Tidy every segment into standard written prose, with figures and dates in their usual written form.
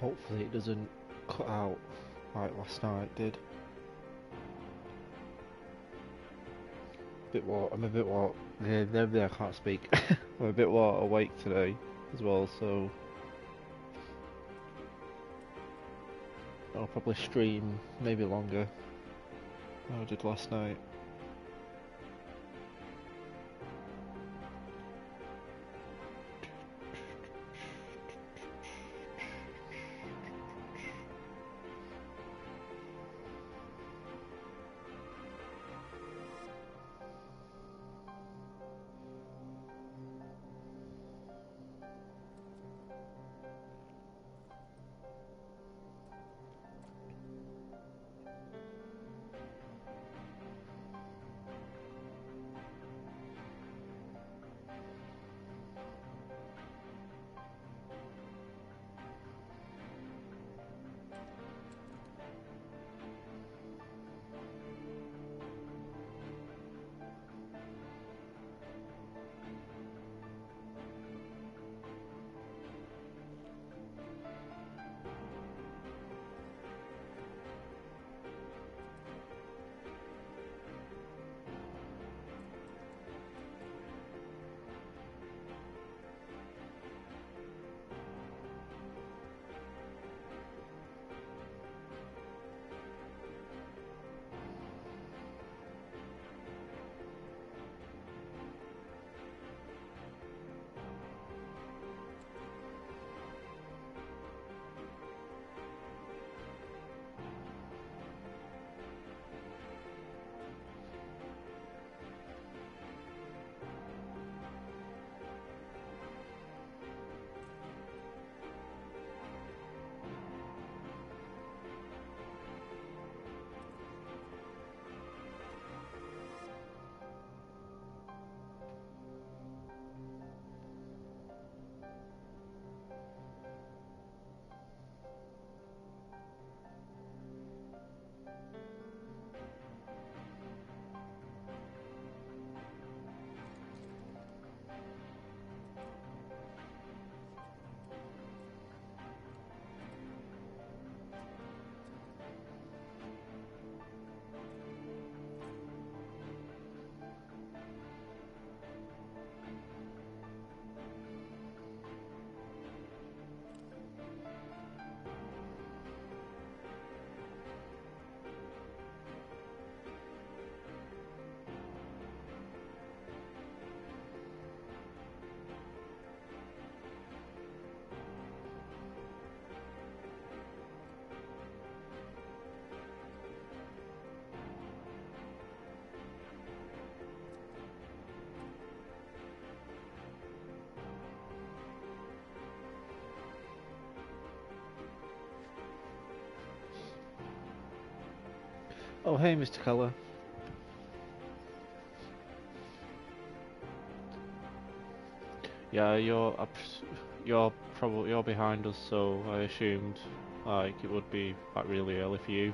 Hopefully it doesn't cut out like last night did. I'm a bit more. There, I can't speak. I'm a bit more awake today as well, so I'll probably stream maybe longer than I did last night. Oh hey, Mr. Keller. Yeah, you're behind us, so I assumed like it would be like really early for you.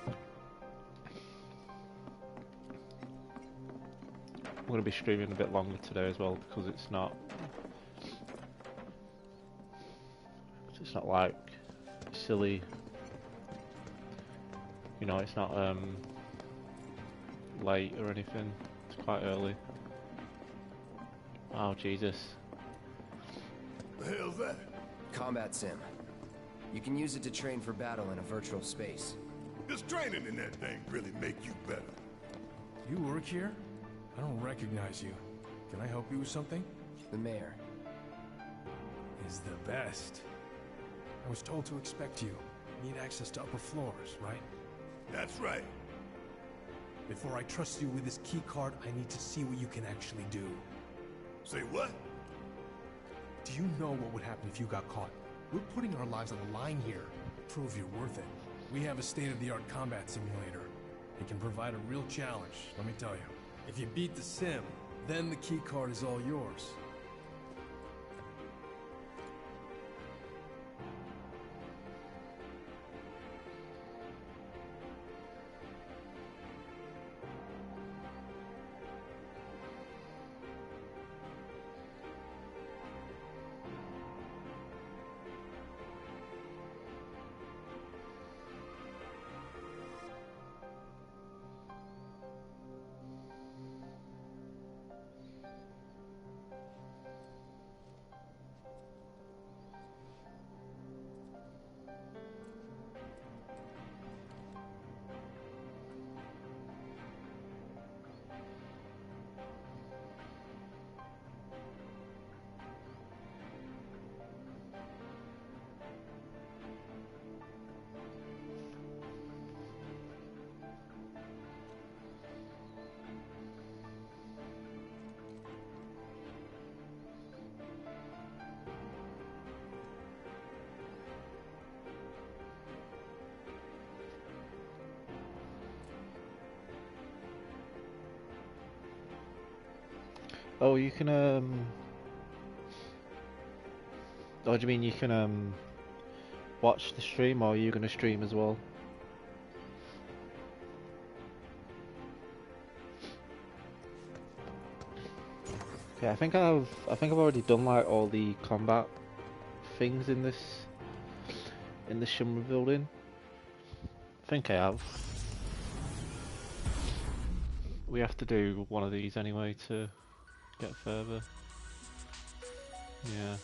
I'm gonna be streaming a bit longer today as well because it's not like silly, you know, it's not late or anything. It's quite early. Oh Jesus. The hell's that? Combat sim. You can use it to train for battle in a virtual space. Does training in that thing really make you better? You work here? I don't recognize you. Can I help you with something? The mayor is the best. I was told to expect you. You need access to upper floors, right? That's right. Before I trust you with this key card, I need to see what you can actually do. Say what? Do you know what would happen if you got caught? We're putting our lives on the line here. Prove you're worth it. We have a state-of-the-art combat simulator. It can provide a real challenge, let me tell you. If you beat the sim, then the key card is all yours. Oh, you can oh, do you mean you can watch the stream, or are you gonna stream as well? Okay, I think I've already done like all the combat things in this Shimmer building. I think I have. We have to do one of these anyway to get further. Yeah.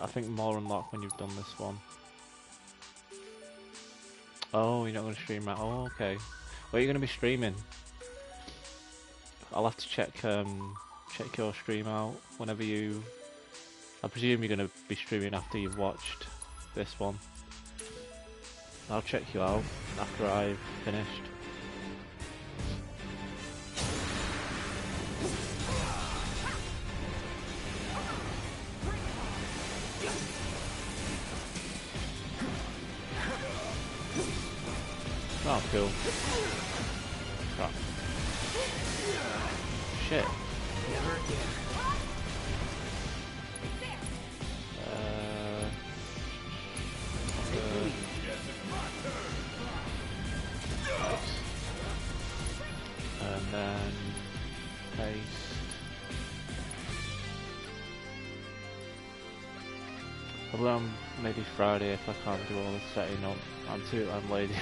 I think more unlocked when you've done this one. Oh, you're not going to stream that? Oh, okay. What are you going to be streaming? I'll have to check your stream out whenever you... I presume you're going to be streaming after you've watched this one. I'll check you out after I've finished. Oh, cool. Crap. Shit. Never again. And then paste. Probably on maybe Friday if I can't do all the setting up. I'm lazy.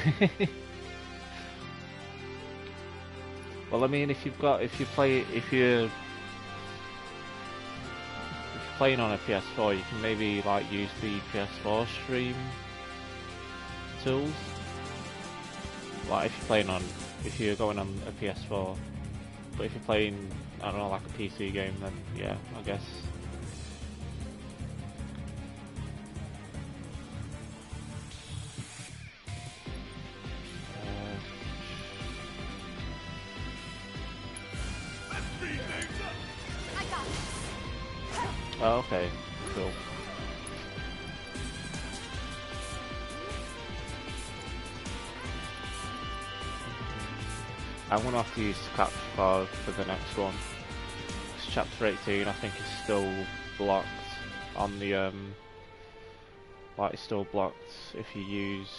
Well, I mean, if you're playing on a PS4, you can maybe like use the PS4 stream tools. Like if you're going on a PS4, but if you're playing, I don't know, like a PC game, then yeah, I guess. Oh, okay, cool. I'm gonna have to use the capture card for the next one. It's chapter 18, I think, is still blocked on the like it's still blocked if you use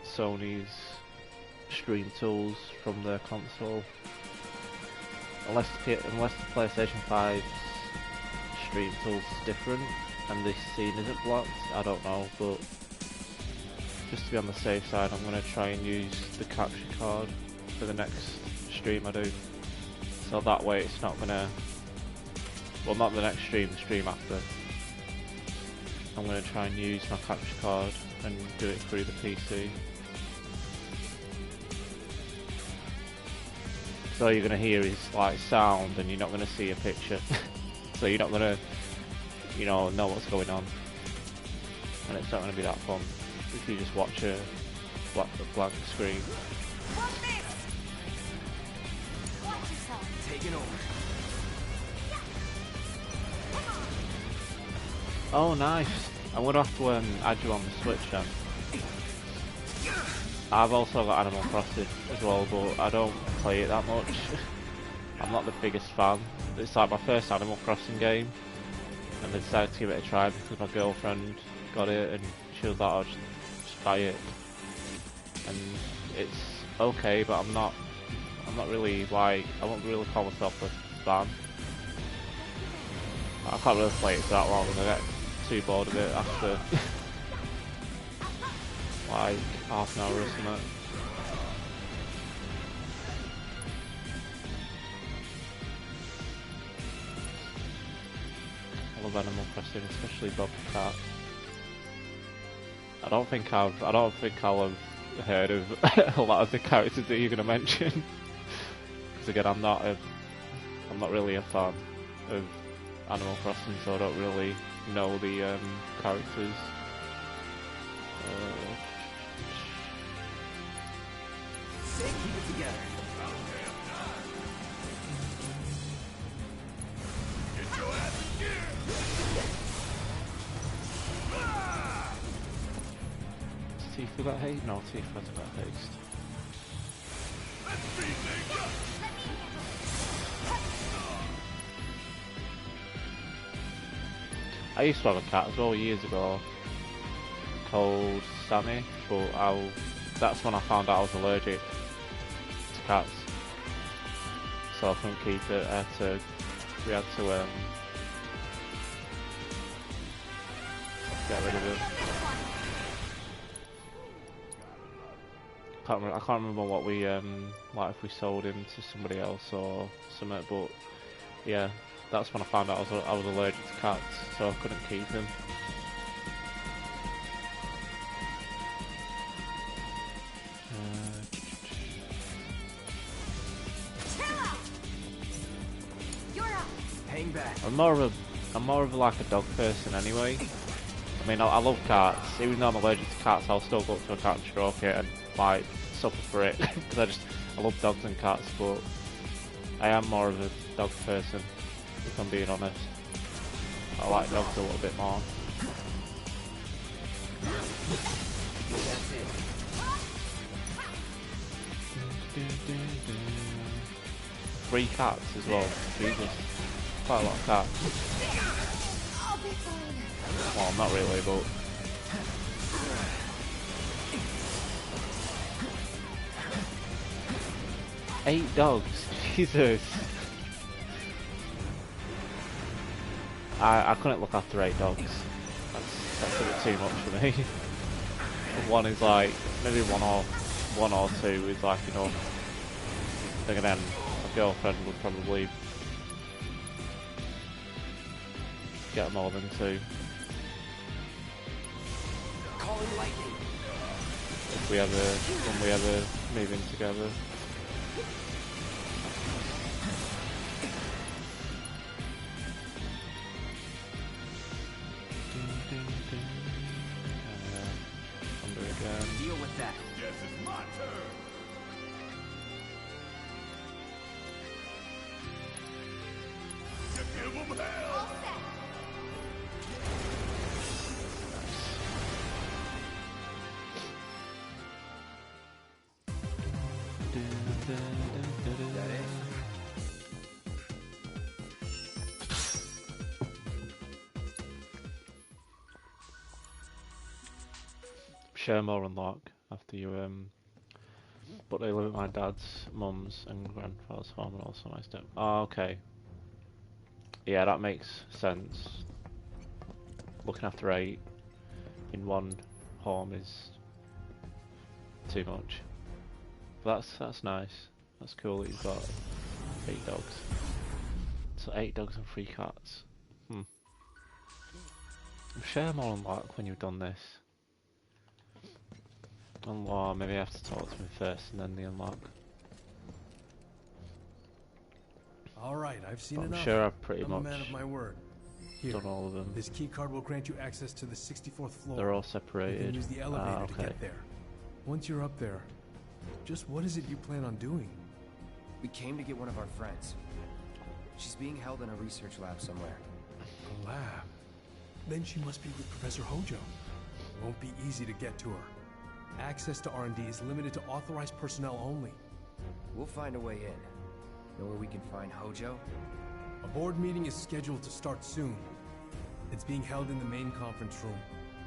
Sony's stream tools from their console. Unless the PlayStation 5's stream tools is different and this scene isn't blocked, I don't know, but just to be on the safe side, I'm gonna try and use the capture card for the next stream I do. So that way it's not gonna, well, not the next stream, the stream after. I'm gonna try and use my capture card and do it through the PC. So all you're gonna hear is like sound and you're not gonna see a picture. So you're not gonna, you know what's going on. And it's not gonna be that fun if you just watch a blank screen. Taking over. Oh, nice. I'm gonna have to add you on the Switch then. I've also got Animal Crossing as well, but I don't play it that much. I'm not the biggest fan. It's like my first Animal Crossing game, and I decided to give it a try because my girlfriend got it and she was like, "I'll just buy it." And it's okay, but I'm not really like, I won't really call myself a fan. I can't really play it for that long, and I get too bored of it after like half an hour or something. I love Animal Crossing, especially Bobcat. I don't think I'll have heard of a lot of the characters that you're going to mention. Because again, I'm not really a fan of Animal Crossing, so I don't really know the characters. Say, keep it together. Get your ass in gear! Tifa got haste? No, Tifa's got haste. Let's speed things up! I used to have a cat as well years ago called Sammy, but that's when I found out I was allergic to cats, so I couldn't keep it. We had to get rid of it. I can't remember what we like if we sold him to somebody else or something, but yeah, that's when I found out I was allergic to cats, so I couldn't keep him. Hang back. I'm more of like a dog person anyway. I mean, I love cats. Even though I'm allergic to cats, I'll still go up to a cat and stroke it and like suffer for it because I love dogs and cats. But I am more of a dog person, if I'm being honest. I like dogs a little bit more. That's it. Three cats as well. Jesus, quite a lot of cats. Well, not really, but. 8 dogs, Jesus. I couldn't look after 8 dogs. That's a bit too much for me. One is like, maybe one or two is like enough. Then again, my girlfriend would probably get more than 2. Calling lightning. When we ever move in together. Under again. Deal with that. Yes, it's my turn. To give them hell. That it? Share more unlock after you but they live at my dad's, mum's and grandfather's home and also my step. Oh, okay. Yeah, that makes sense. Looking after 8 in one home is too much. But that's nice. That's cool that you've got 8 dogs. So 8 dogs and 3 cats. Share more unlock when you've done this. Or maybe I have to talk to me first and then the unlock. All right, I've seen I'm enough. sure I've pretty I'm a much man of my word. Here, done all of them. this key card will grant you access to the 64th floor. They're all You separated. can use the elevator Okay. to get there. Once you're up there, just what is it you plan on doing? We came to get one of our friends. She's being held in a research lab somewhere. A lab? Then she must be with Professor Hojo. Won't be easy to get to her. Access to R&D is limited to authorized personnel only. We'll find a way in. Know where we can find Hojo? A board meeting is scheduled to start soon. It's being held in the main conference room.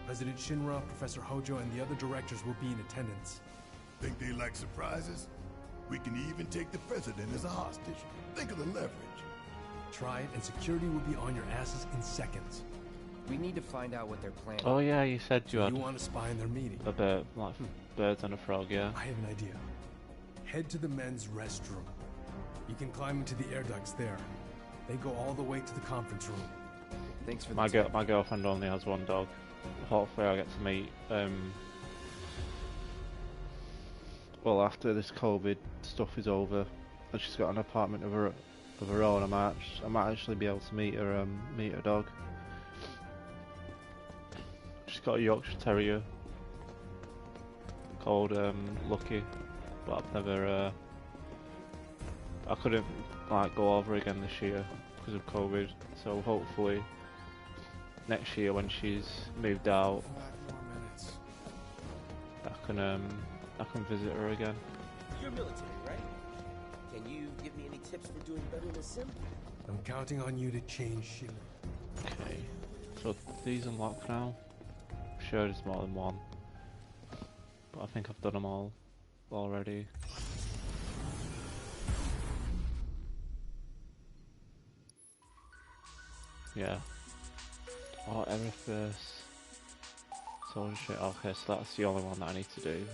President Shinra, Professor Hojo, and the other directors will be in attendance. Think they like surprises? We can even take the president as a hostage. Think of the leverage. Try it, and security will be on your asses in seconds. We need to find out what they're planning. Oh yeah, you said you had You want to spy on their meeting? a bird, like birds and a frog, yeah. I have an idea. Head to the men's restroom. You can climb into the air ducts there. They go all the way to the conference room. Thanks for the tip. My girlfriend only has 1 dog. Hopefully I get to meet well, after this COVID stuff is over and she's got an apartment of her own, I might actually be able to meet her dog. She's got a Yorkshire Terrier called Lucky, but I've never I couldn't like go over again this year because of COVID, so hopefully next year when she's moved out 5 more minutes. I can visit her again. You're military, right? Can you give me any tips for doing better in a sim? I'm counting on you to change Shinra. Okay, so these unlocked now? I'm sure there's more than one, but I think I've done them all already. Yeah. Oh, Eriphus. Soldier shit. Okay, so that's the only one that I need to do.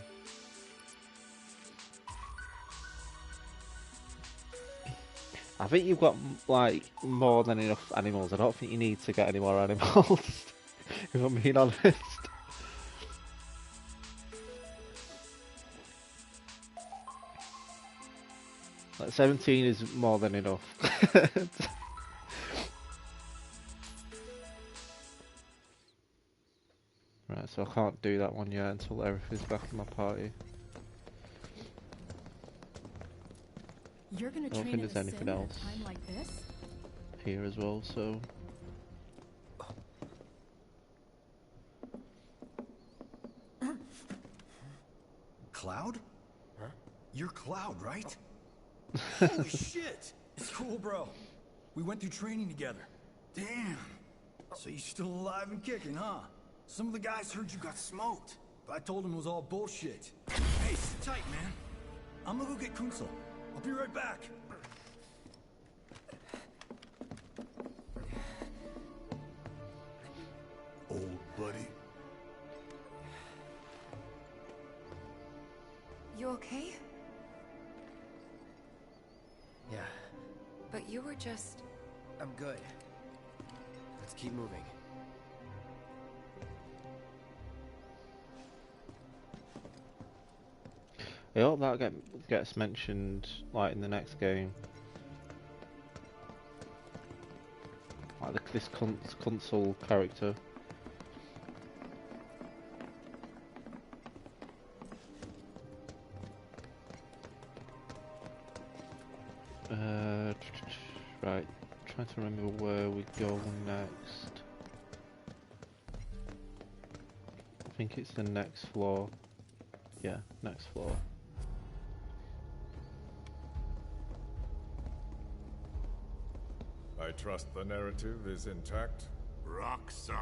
I think you've got like more than enough animals. I don't think you need to get any more animals. If I'm being honest. Like 17 is more than enough. Right, so I can't do that one yet until everything's back in my party. You're gonna I don't train think there's anything at a else time like this? here as well, so... Cloud? Huh? You're Cloud, right? Holy shit! It's cool, bro. We went through training together. Damn. So you're still alive and kicking, huh? Some of the guys heard you got smoked, but I told them it was all bullshit. Hey, sit tight, man. I'm gonna go get Kunsel. I'll be right back. Old buddy. You okay? Yeah, But you were just... I'm good. Let's keep moving. I hope that gets mentioned like in the next game. Like this console character. Right, trying to remember where we go next. I think it's the next floor. Yeah, next floor. I trust the narrative is intact. Rock solid.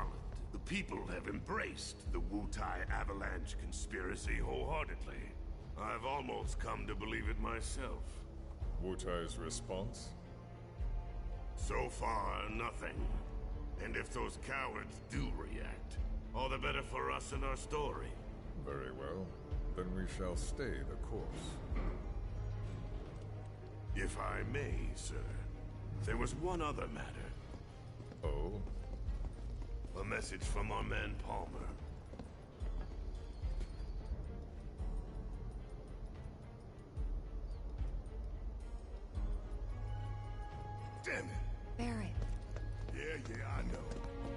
The people have embraced the Wutai Avalanche conspiracy wholeheartedly. I've almost come to believe it myself. Wutai's response? So far, nothing. And if those cowards do react, all the better for us and our story. Very well. Then we shall stay the course. If I may, sir, there was one other matter. Oh? A message from our man Palmer. Damn it! Barrett. Yeah, I know.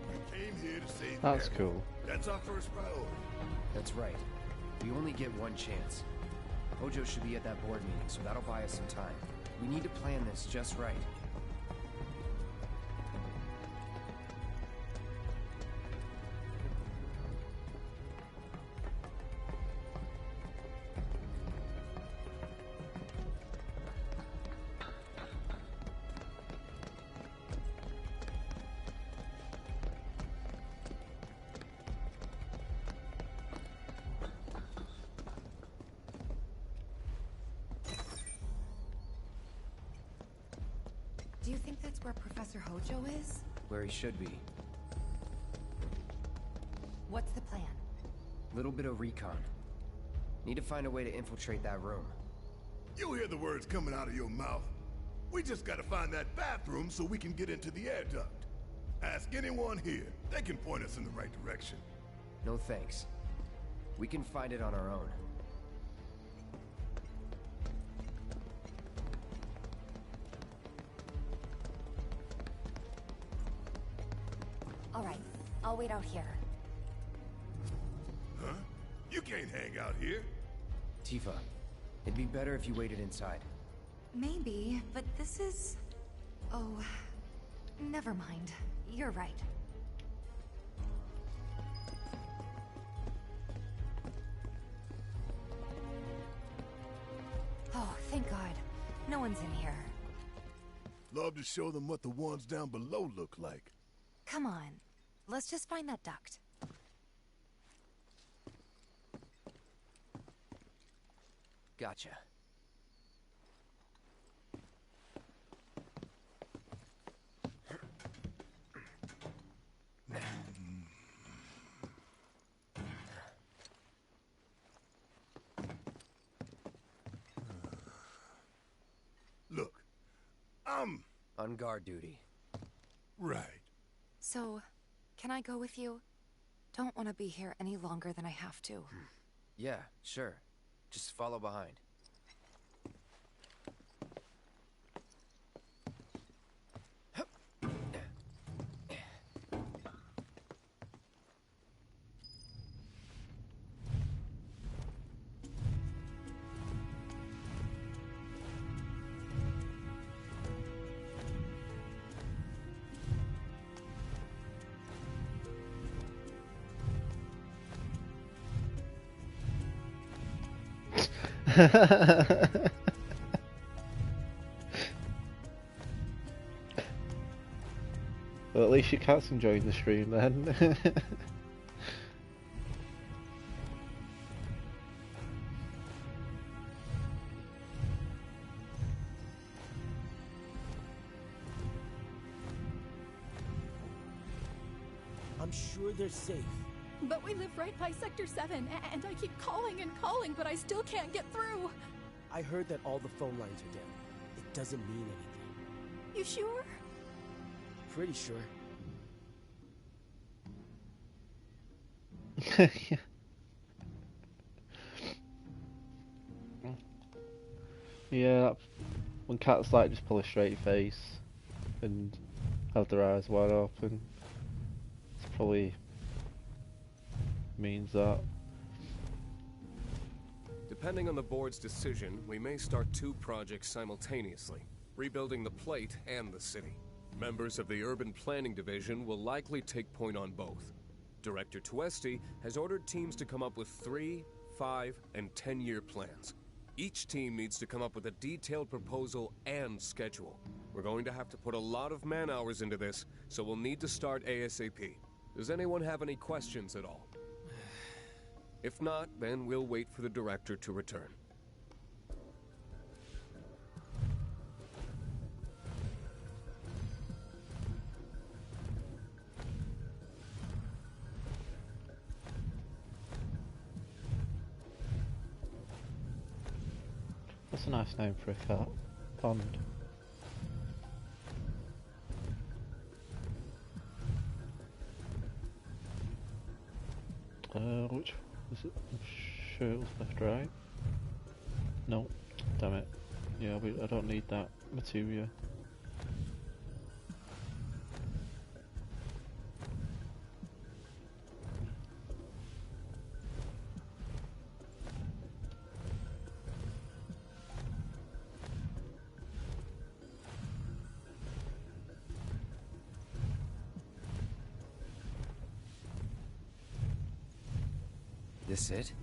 We came here to save That's Barrett. cool. That's our first priority. That's right. We only get one chance. Hojo should be at that board meeting, so that'll buy us some time. We need to plan this just right. Do you think that's where Professor Hojo is? Where he should be. What's the plan? Little bit of recon. Need to find a way to infiltrate that room. You hear the words coming out of your mouth. We just gotta find that bathroom so we can get into the air duct. Ask anyone here. They can point us in the right direction. No thanks. We can find it on our own. All right, I'll wait out here. Huh? You can't hang out here. Tifa, it'd be better if you waited inside. Maybe, but this is... Oh, never mind. You're right. Oh, thank God. No one's in here. Love to show them what the ones down below look like. Come on. let's just find that duct. Gotcha. Look, On guard duty. right. So, can I go with you? Don't want to be here any longer than I have to. Yeah, sure. Just follow behind. Well, at least your cat's enjoying the stream then. I'm sure they're safe. But we live right by Sector 7, and I keep calling and calling, but I still can't get through. I heard that all the phone lines are down. It doesn't mean anything. You sure? Pretty sure. Yeah, when cats like just pull a straight face and have their eyes wide open, it's probably means that. Depending on the board's decision, we may start 2 projects simultaneously, rebuilding the plate and the city. Members of the Urban Planning Division will likely take point on both. Director Tuesti has ordered teams to come up with 3, 5, and 10-year plans. Each team needs to come up with a detailed proposal and schedule. We're going to have to put a lot of man-hours into this, so we'll need to start ASAP. Does anyone have any questions at all? If not, then we'll wait for the director to return. That's a nice name for a cat. Pond. Which was it? I'm sure it was left, right? No, damn it. Yeah, I don't need that materia. This it?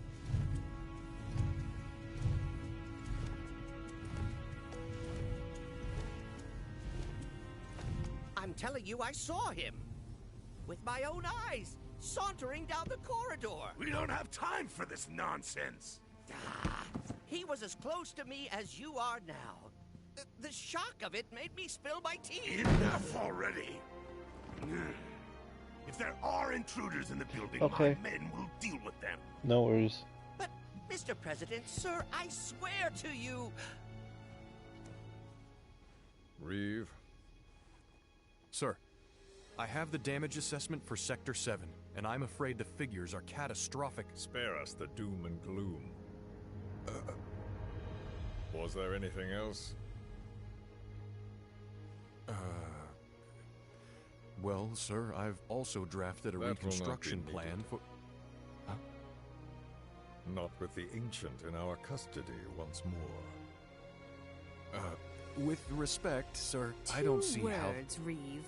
I'm telling you, I saw him. With my own eyes, sauntering down the corridor. We don't have time for this nonsense. Ah, he was as close to me as you are now. The shock of it made me spill my tea. Enough already. If there are intruders in the building, Okay. my men will deal with them. No worries. But, Mr. President, sir, I swear to you... Reeve. Sir, I have the damage assessment for Sector 7, and I'm afraid the figures are catastrophic. Spare us the doom and gloom. Was there anything else? Well, sir, I've also drafted a That will not be reconstruction needed. plan for... Huh? Not with the Ancient in our custody once more. With respect, sir, I don't see how... Two words, Reeve.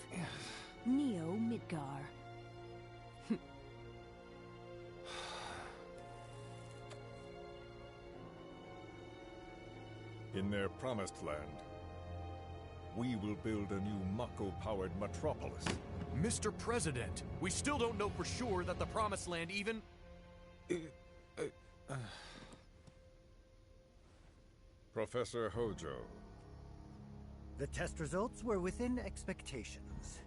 Neo Midgar. In their promised land. we will build a new Mako-powered metropolis. Mr. President, we still don't know for sure that the Promised Land even... Professor Hojo. The test results were within expectations.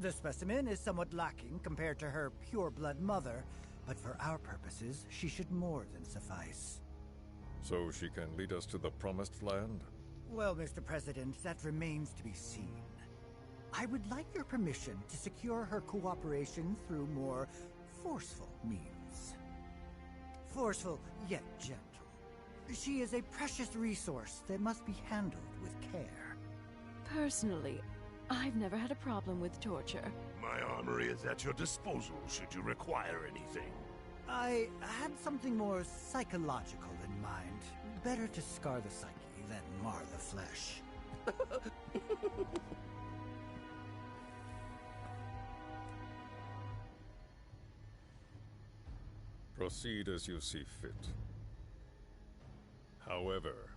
The specimen is somewhat lacking compared to her pure-blood mother, but for our purposes, she should more than suffice. So she can lead us to the Promised Land? Well, Mr. President, that remains to be seen. I would like your permission to secure her cooperation through more forceful means. Forceful, yet gentle. She is a precious resource that must be handled with care. Personally, I've never had a problem with torture. My armory is at your disposal should you require anything. I had something more psychological in mind. Better to scar the psyche than mar the flesh. Proceed as you see fit. However,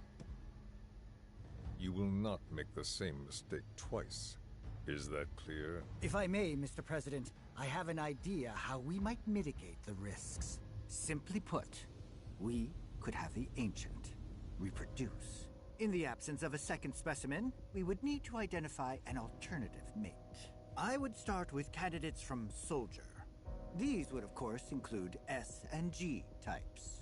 you will not make the same mistake twice. Is that clear? If I may, Mr. President, I have an idea how we might mitigate the risks. Simply put, we could have the Ancient reproduce. In the absence of a second specimen, we would need to identify an alternative mate. I would start with candidates from Soldier. These would, of course, include S and G types.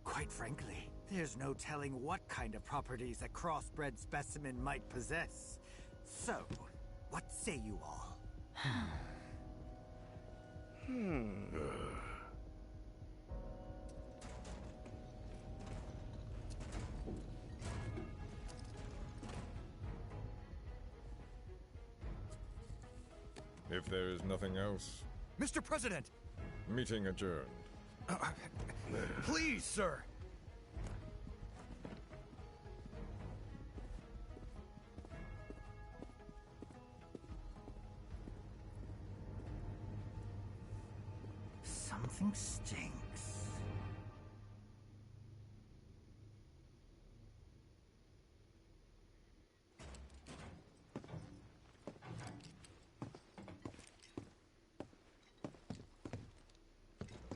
Quite frankly, there's no telling what kind of properties a crossbred specimen might possess. So, what say you all? If there is nothing else... Mr. President! Meeting adjourned. Please, sir! Something stinks.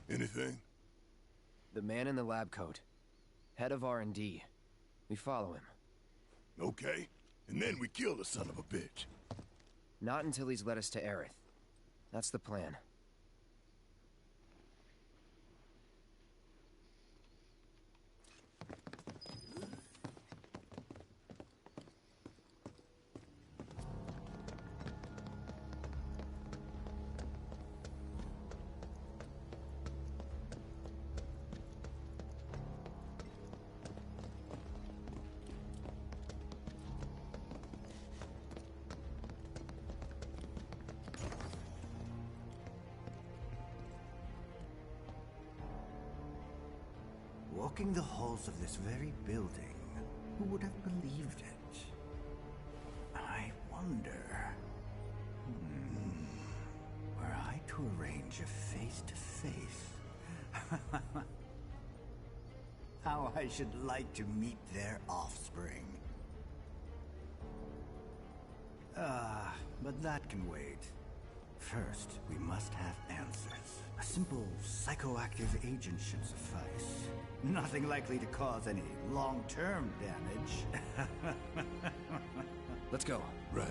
Anything? The man in the lab coat. Head of R&D. We follow him. Okay. And then we kill the son of a bitch. Not until he's led us to Aerith. That's the plan. Walking the halls of this very building, who would have believed it? I wonder... were I to arrange a face-to-face... how I should like to meet their offspring. But that can wait. First, we must have answers. A simple psychoactive agent should suffice. Nothing likely to cause any long-term damage. Let's go. Right.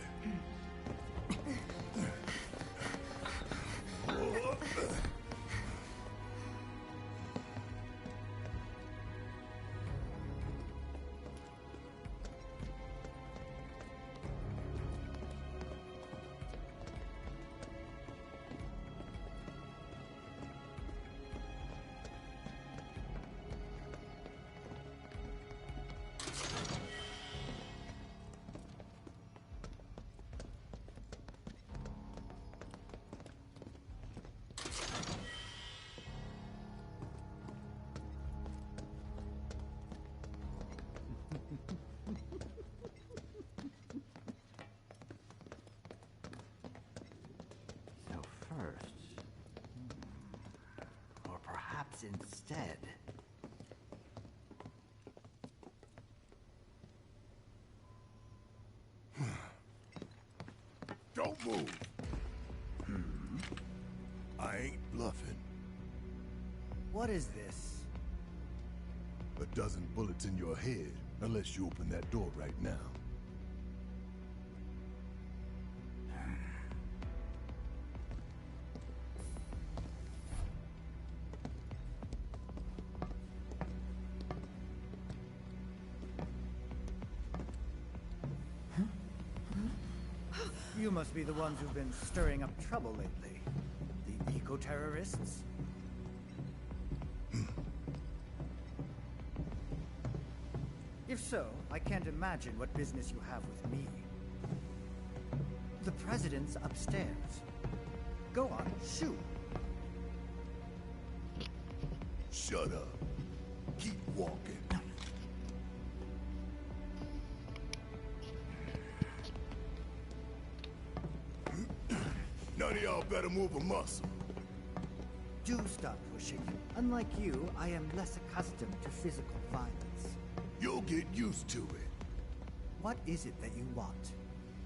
So first... or perhaps instead... Don't move. I ain't bluffing. What is this? A dozen bullets in your head, unless you open that door right now. You must be the ones who've been stirring up trouble lately. The eco-terrorists? If so, I can't imagine what business you have with me. The president's upstairs. Go on, shoot. Shut up. Keep walking. None of y'all better move a muscle. Do stop pushing. Unlike you, I am less accustomed to physical violence. You'll get used to it. What is it that you want?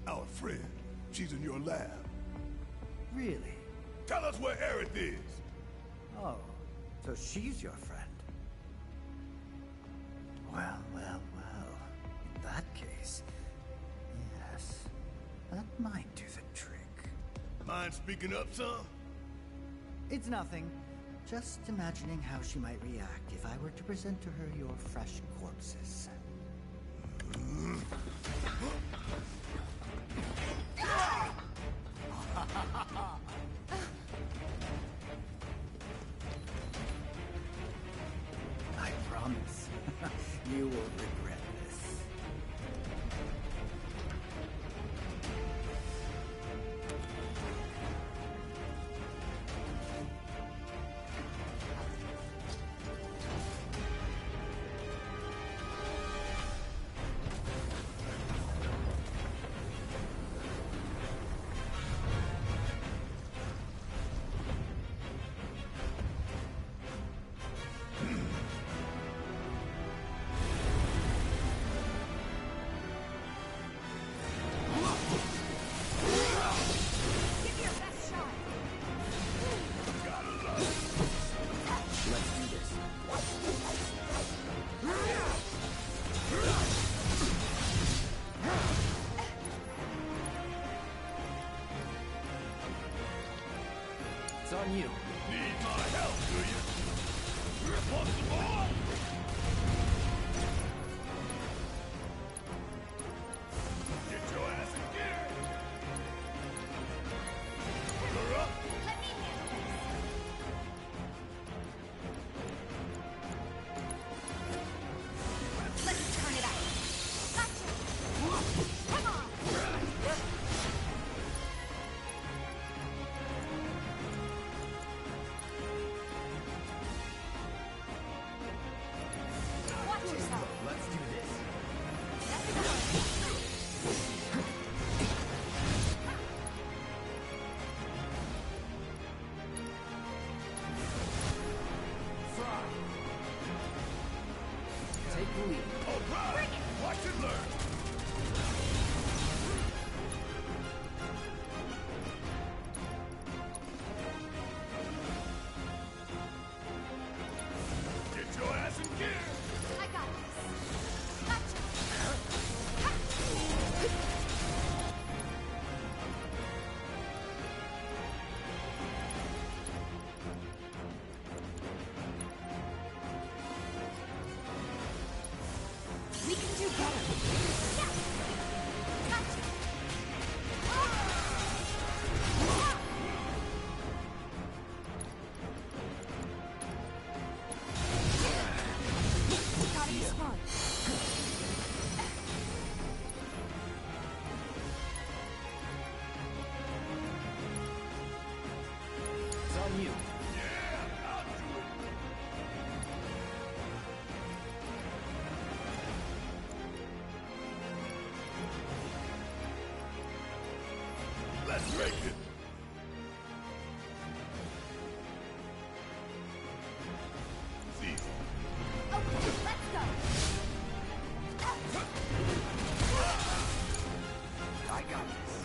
Our friend. She's in your lab. Really? Tell us where Aerith is. Oh, so she's your friend. Well, well, well. In that case, yes, that might do the trick. Mind speaking up, son? It's nothing. Just imagining how she might react if I were to present to her your fresh corpses. I promise, you will regret this. It's on you. Need my help, do you? Want some more? Get your ass in gear. You're up. Let me handle this. Let's turn it out. Gotcha. Come on. Watch yourself. Let's do this. Take the lead. All right. Watch and learn. Get your ass in gear. I got this. Gotcha. We can do better. Yeah. Gotcha. Gotta be smart. It's on you. Yeah, I'll do it. Let's make it. It's easy. Okay, let's go. I got this.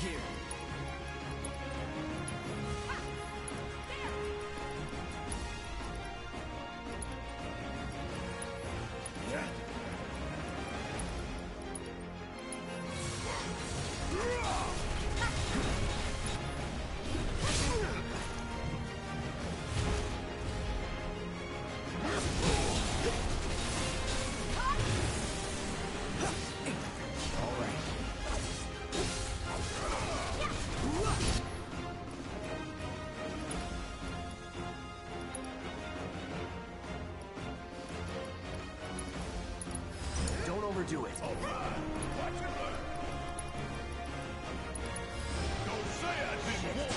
Here. Don't overdo it. All right. Watch your learn. Don't say I didn't warn you.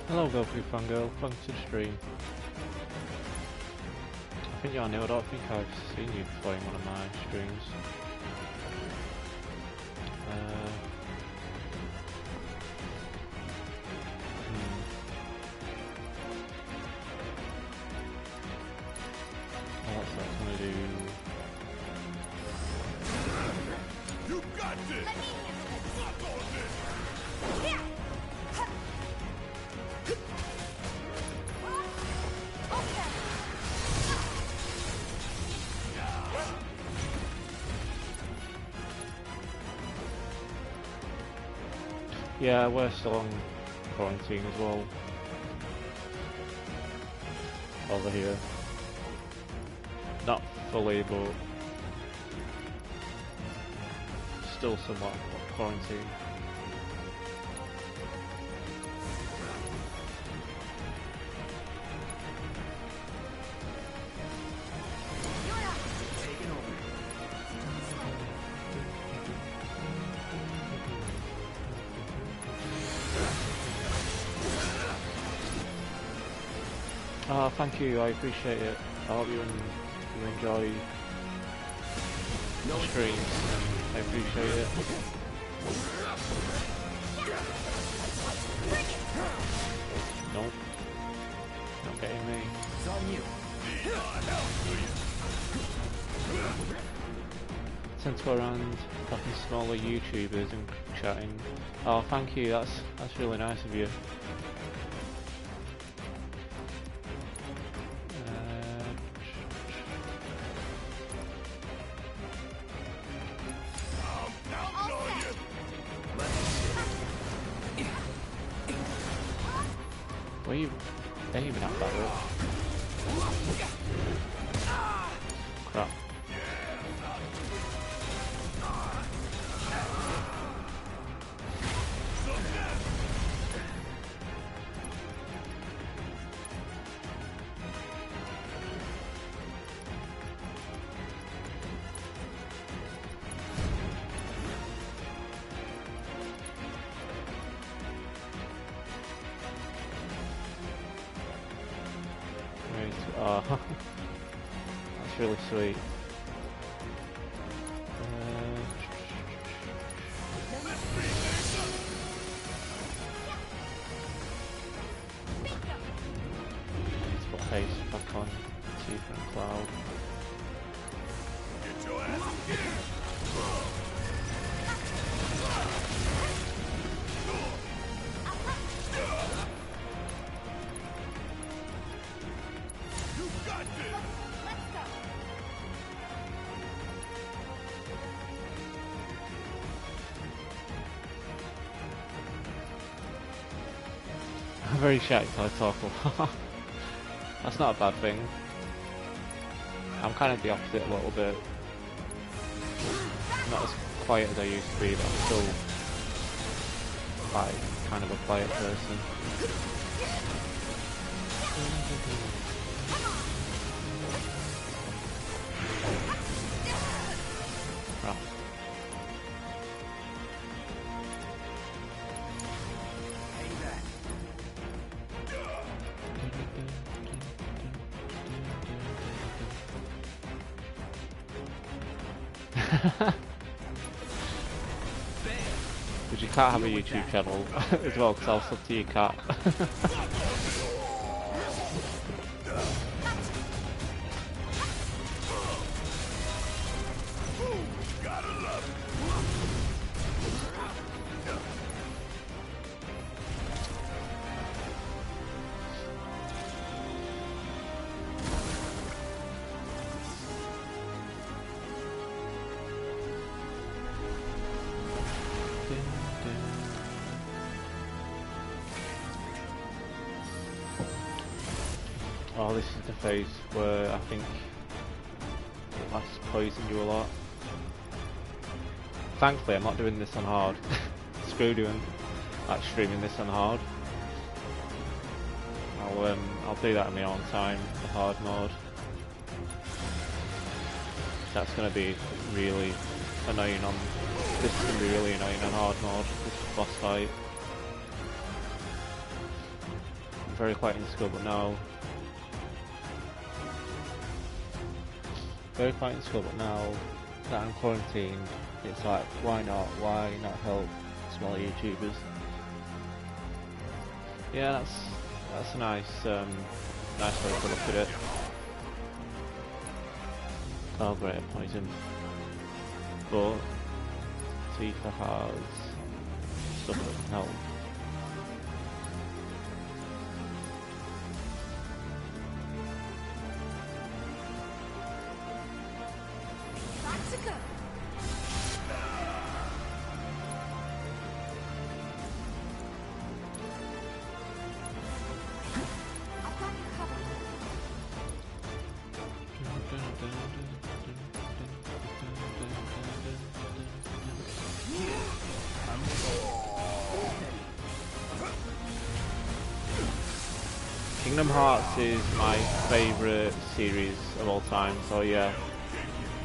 Hello Goku Fangirl, welcome to the stream. I think you're new, I don't think I've seen you before in one of my streams. What's that gonna do? You got this! Fuck on this! Yeah, we're still on quarantine as well. Over here. Not fully, but still somewhat quarantine. Oh, thank you, I appreciate it. I hope you enjoy the streams. I appreciate it. Nope. Not getting me. It's on you. Tend to go around talking to smaller YouTubers and chatting. Oh, thank you, that's really nice of you. Where are you aiming at that up? Crap. That's really sweet. Let's put face back on Tifa and Cloud. Get your ass in gear! You got this! I'm very shy till I talk a lot. That's not a bad thing. I'm kind of the opposite a little bit. I'm not as quiet as I used to be, but I'm still quite kind of a quiet person. Oh. Because you can't have a YouTube channel as well, because I'll sub to your cat. Oh, this is the phase where I think it likes to poison you a lot. Thankfully, I'm not doing this on hard. Screw doing streaming this on hard. I'll do that in my own time, the hard mode. That's gonna be really annoying on. This is gonna be really annoying on hard mode. This boss fight. I'm very quiet in school, but now. Very quiet in school, but now that I'm quarantined, it's like, why not? Why not help small YouTubers? Yeah, that's a nice nice way to look at it. Oh great, poison. But Tifa has stuff that can help. Kingdom Hearts is my favourite series of all time, so yeah,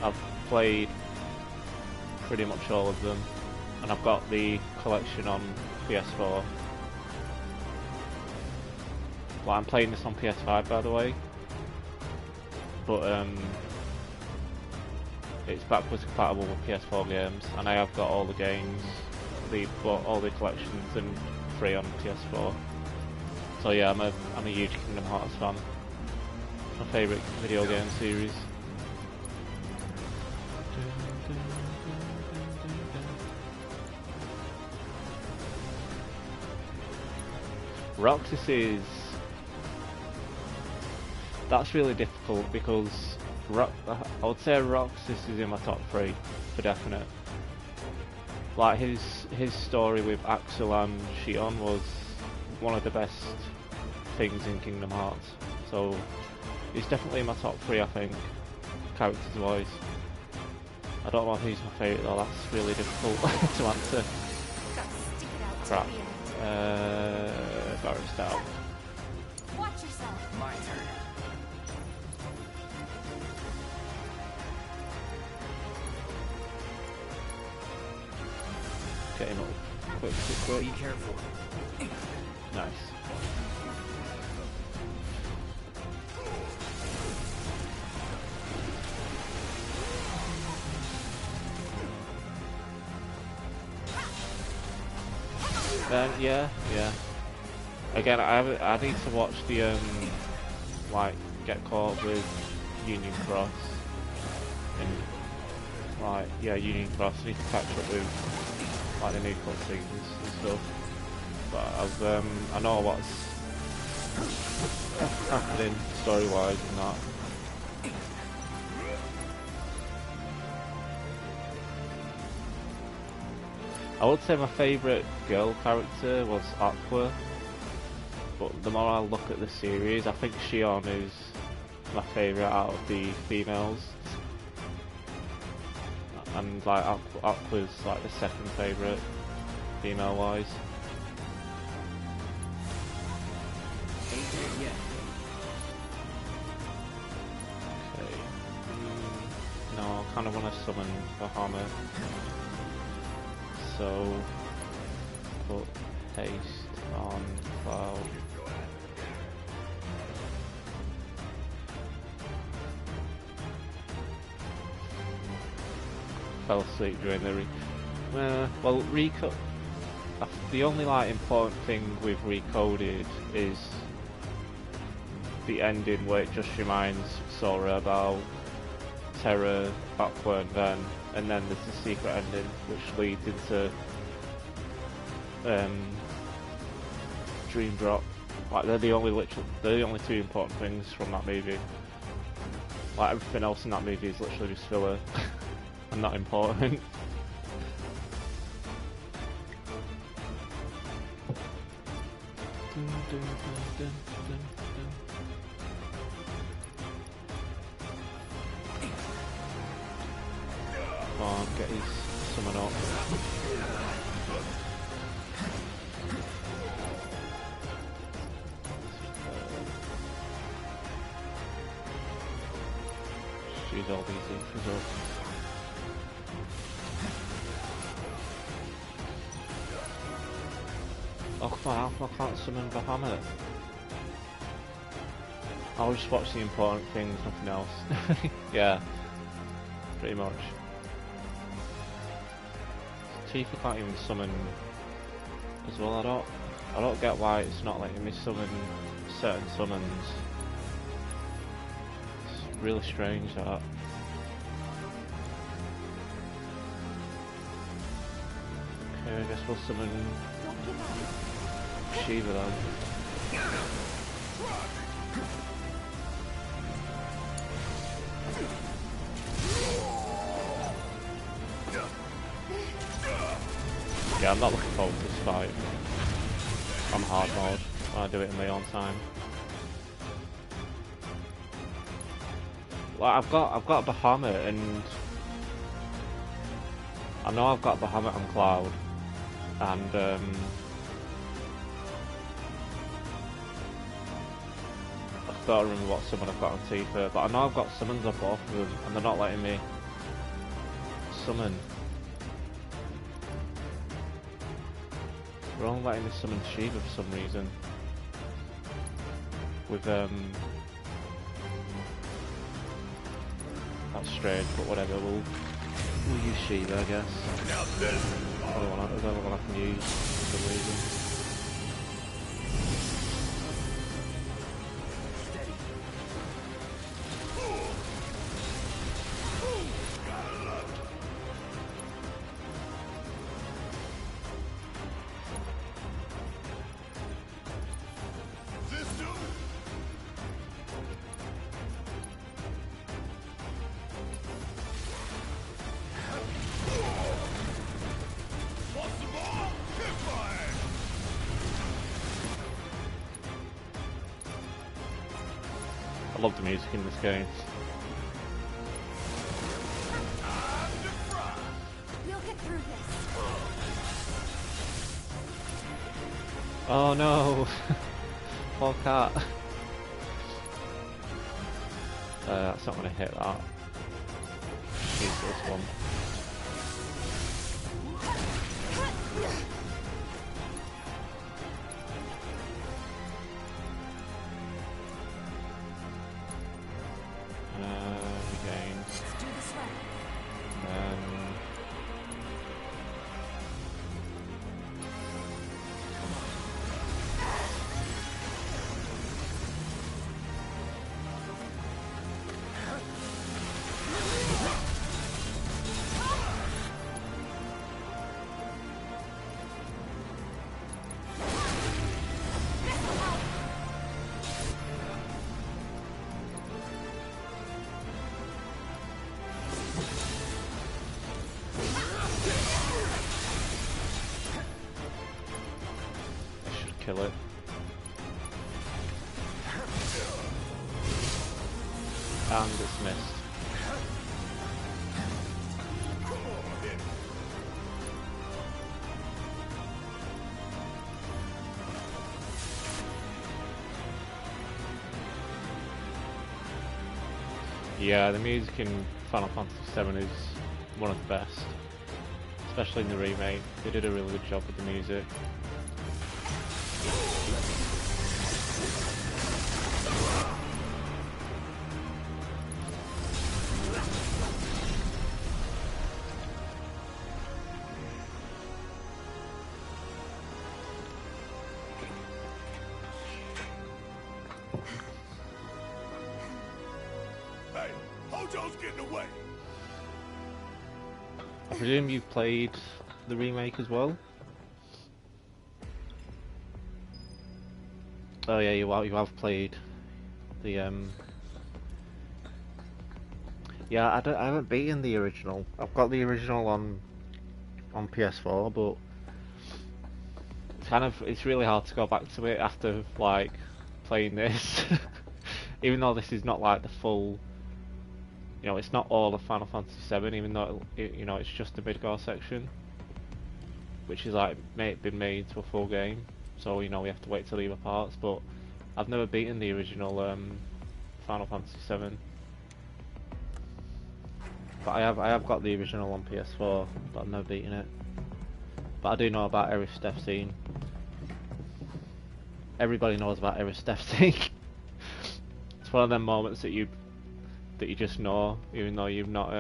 I've played pretty much all of them, and I've got the collection on PS4. Well, I'm playing this on PS5 by the way, but it's backwards compatible with PS4 games, and I have got all the games, all the collections and free on PS4. So yeah, I'm a huge Kingdom Hearts fan. It's my favourite video game series. Roxas is... That's really difficult because I would say Roxas is in my top 3 for definite. Like his story with Axel and Shion was one of the best things in Kingdom Hearts, so he's definitely in my top 3 I think, characters wise. I don't know who's my favourite though, that's really difficult to answer. Crap. Barrett's down. Watch yourself. My turn. Get him up. Quick. Be careful. Nice. Yeah. Again, I need to watch the like get caught up with Union Cross and like Union Cross. I need to catch up with like the new cutscenes and stuff. But I know what's happening story-wise and that. I would say my favourite girl character was Aqua, but the more I look at the series, I think Shion is my favourite out of the females. And like Aqua's like the second favourite female-wise. want to summon Bahamut. So put haste on Cloud. Fell asleep during the well, recode. The only like important thing we've recoded is the ending, where it just reminds Sora about Terra, Aqua, and then there's the secret ending, which leads into Dream Drop. Like they're the only two important things from that movie. Like everything else in that movie is literally just filler and not important. Come on, get his summon up. Use all these infos up. Oh come on, I can't summon Bahamut. I'll just watch the important things, nothing else. Yeah, pretty much. Tifa can't even summon as well. I don't get why it's not letting me summon certain summons. It's really strange that. Okay, I guess we'll summon Shiva then. Yeah, I'm not looking forward to this fight. I'm hard mode when I do it in my own time. Like I've got a Bahamut, and I know I've got Bahamut on Cloud, and I don't remember what summon I've got on Tifa, but I know I've got summons on both of them, and they're not letting me summon. They're only letting me summon Shiva for some reason. With that's strange, but whatever. We'll use Shiva, I guess. I don't know what I can use for some reason. I love the music in this game. We'll get through this. Oh no! Poor cat. That's not going to hit that. Use this one. Regain. Kill it. And it's missed. Yeah, the music in Final Fantasy VII is one of the best, especially in the remake. They did a really good job with the music. Hey, Hojo's getting away. I presume you've played the remake as well? Oh yeah, you have played the yeah, I haven't beaten the original. I've got the original on PS4, but it's really hard to go back to it after like playing this. Even though this is not like the full, you know, it's not all of Final Fantasy VII, even though you know, it's just the Midgar section, which is like been made into a full game. So you know, we have to wait till the other parts. But I've never beaten the original Final Fantasy VII. But I have got the original on PS4, but I've never beaten it. But I do know about Aerith's death scene. Everybody knows about Aerith's death scene. It's one of them moments that you just know, even though you've not,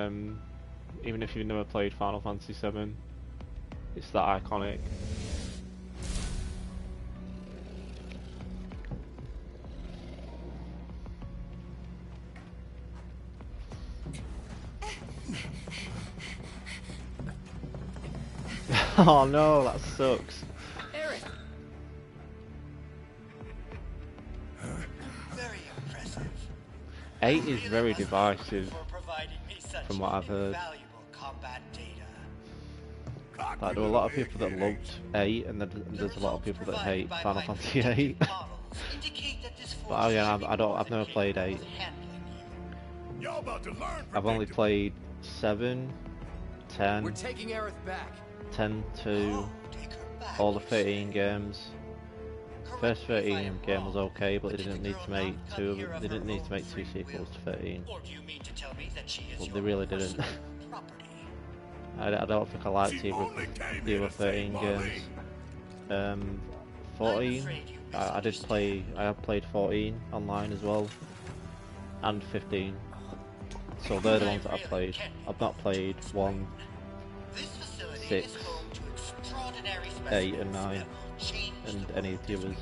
even if you've never played Final Fantasy VII. It's that iconic. Oh no, that sucks. Eric. Very impressive. 8 is very divisive, from what I've heard. Like, there were a lot of people that loved 8, and there's a lot of people that hate Final Fantasy 8. But again, I've never played 8. I've only played 7, 10. We're taking Aerith back. 10 to all the 13 games. First 13 game was okay, but they didn't need to make two. They didn't need to make 2 sequels to 13. But they really didn't. I don't think I liked the other 13 games. 14. I did play. I have played 14 online as well, and 15. So they're the ones that I've played. I've not played 1, 6, 8 and 9 and any of the others.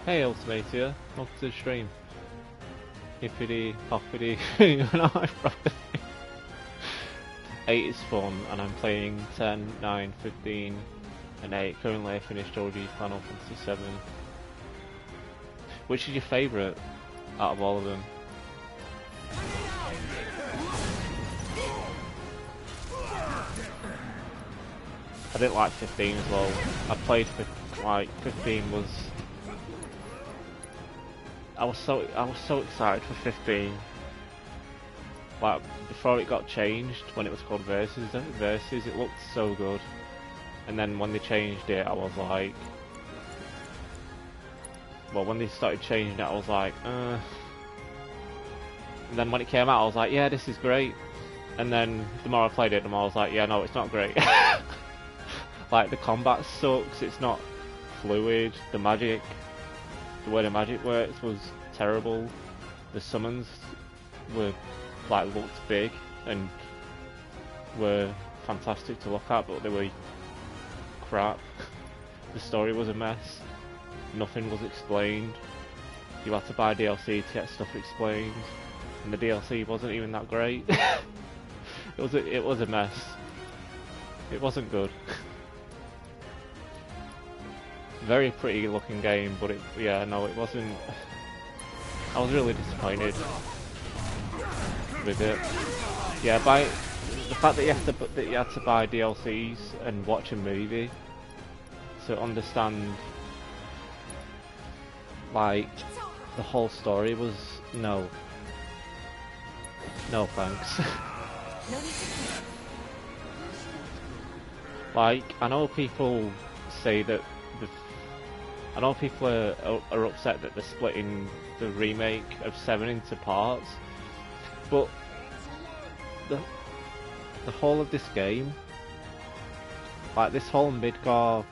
Hey Ultimatia, welcome to the stream. Hippity hoppity, you know, 8 is fun, and I'm playing 10, 9, 15 and 8. Currently I finished OG Final Fantasy 7. Which is your favourite out of all of them? I didn't like 15 as well. I played like 15 was. I was so excited for 15. Like before it got changed, when it was called Versus, it looked so good. And then when they changed it, I was like, well, when they started changing it, I was like, And then when it came out, I was like, yeah, this is great. And then the more I played it, the more I was like, yeah, no, it's not great. Like the combat sucks. It's not fluid. The way the magic works was terrible. The summons were like looked big and were fantastic to look at, but they were crap. The story was a mess. Nothing was explained. You had to buy DLC to get stuff explained, and the DLC wasn't even that great. It was a mess. It wasn't good. Very pretty looking game, but it wasn't. I was really disappointed with it. Yeah, the fact that you had to buy DLCs and watch a movie to understand like the whole story was no thanks. Like, I know people say that I know people are upset that they're splitting the remake of 7 into parts, but the whole of this game, like this whole Midgar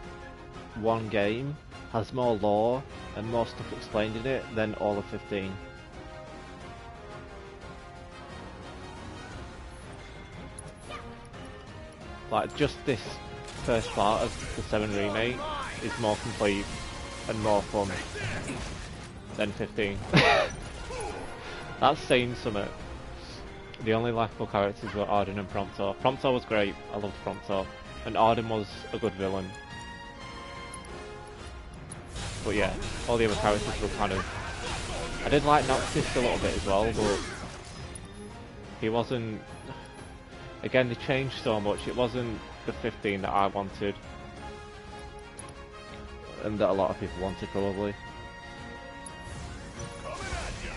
1 game, has more lore and more stuff explained in it than all of 15. Like, just this first part of the 7 remake is more complete and more fun than 15. That's saying something. The only likeable characters were Arden and Promptor. Promptor was great, I loved Promptor. And Arden was a good villain. But yeah, all the other characters were kind of... I did like Noctis a little bit as well, but... he wasn't... Again, they changed so much, it wasn't the 15 that I wanted. And that a lot of people wanted, probably.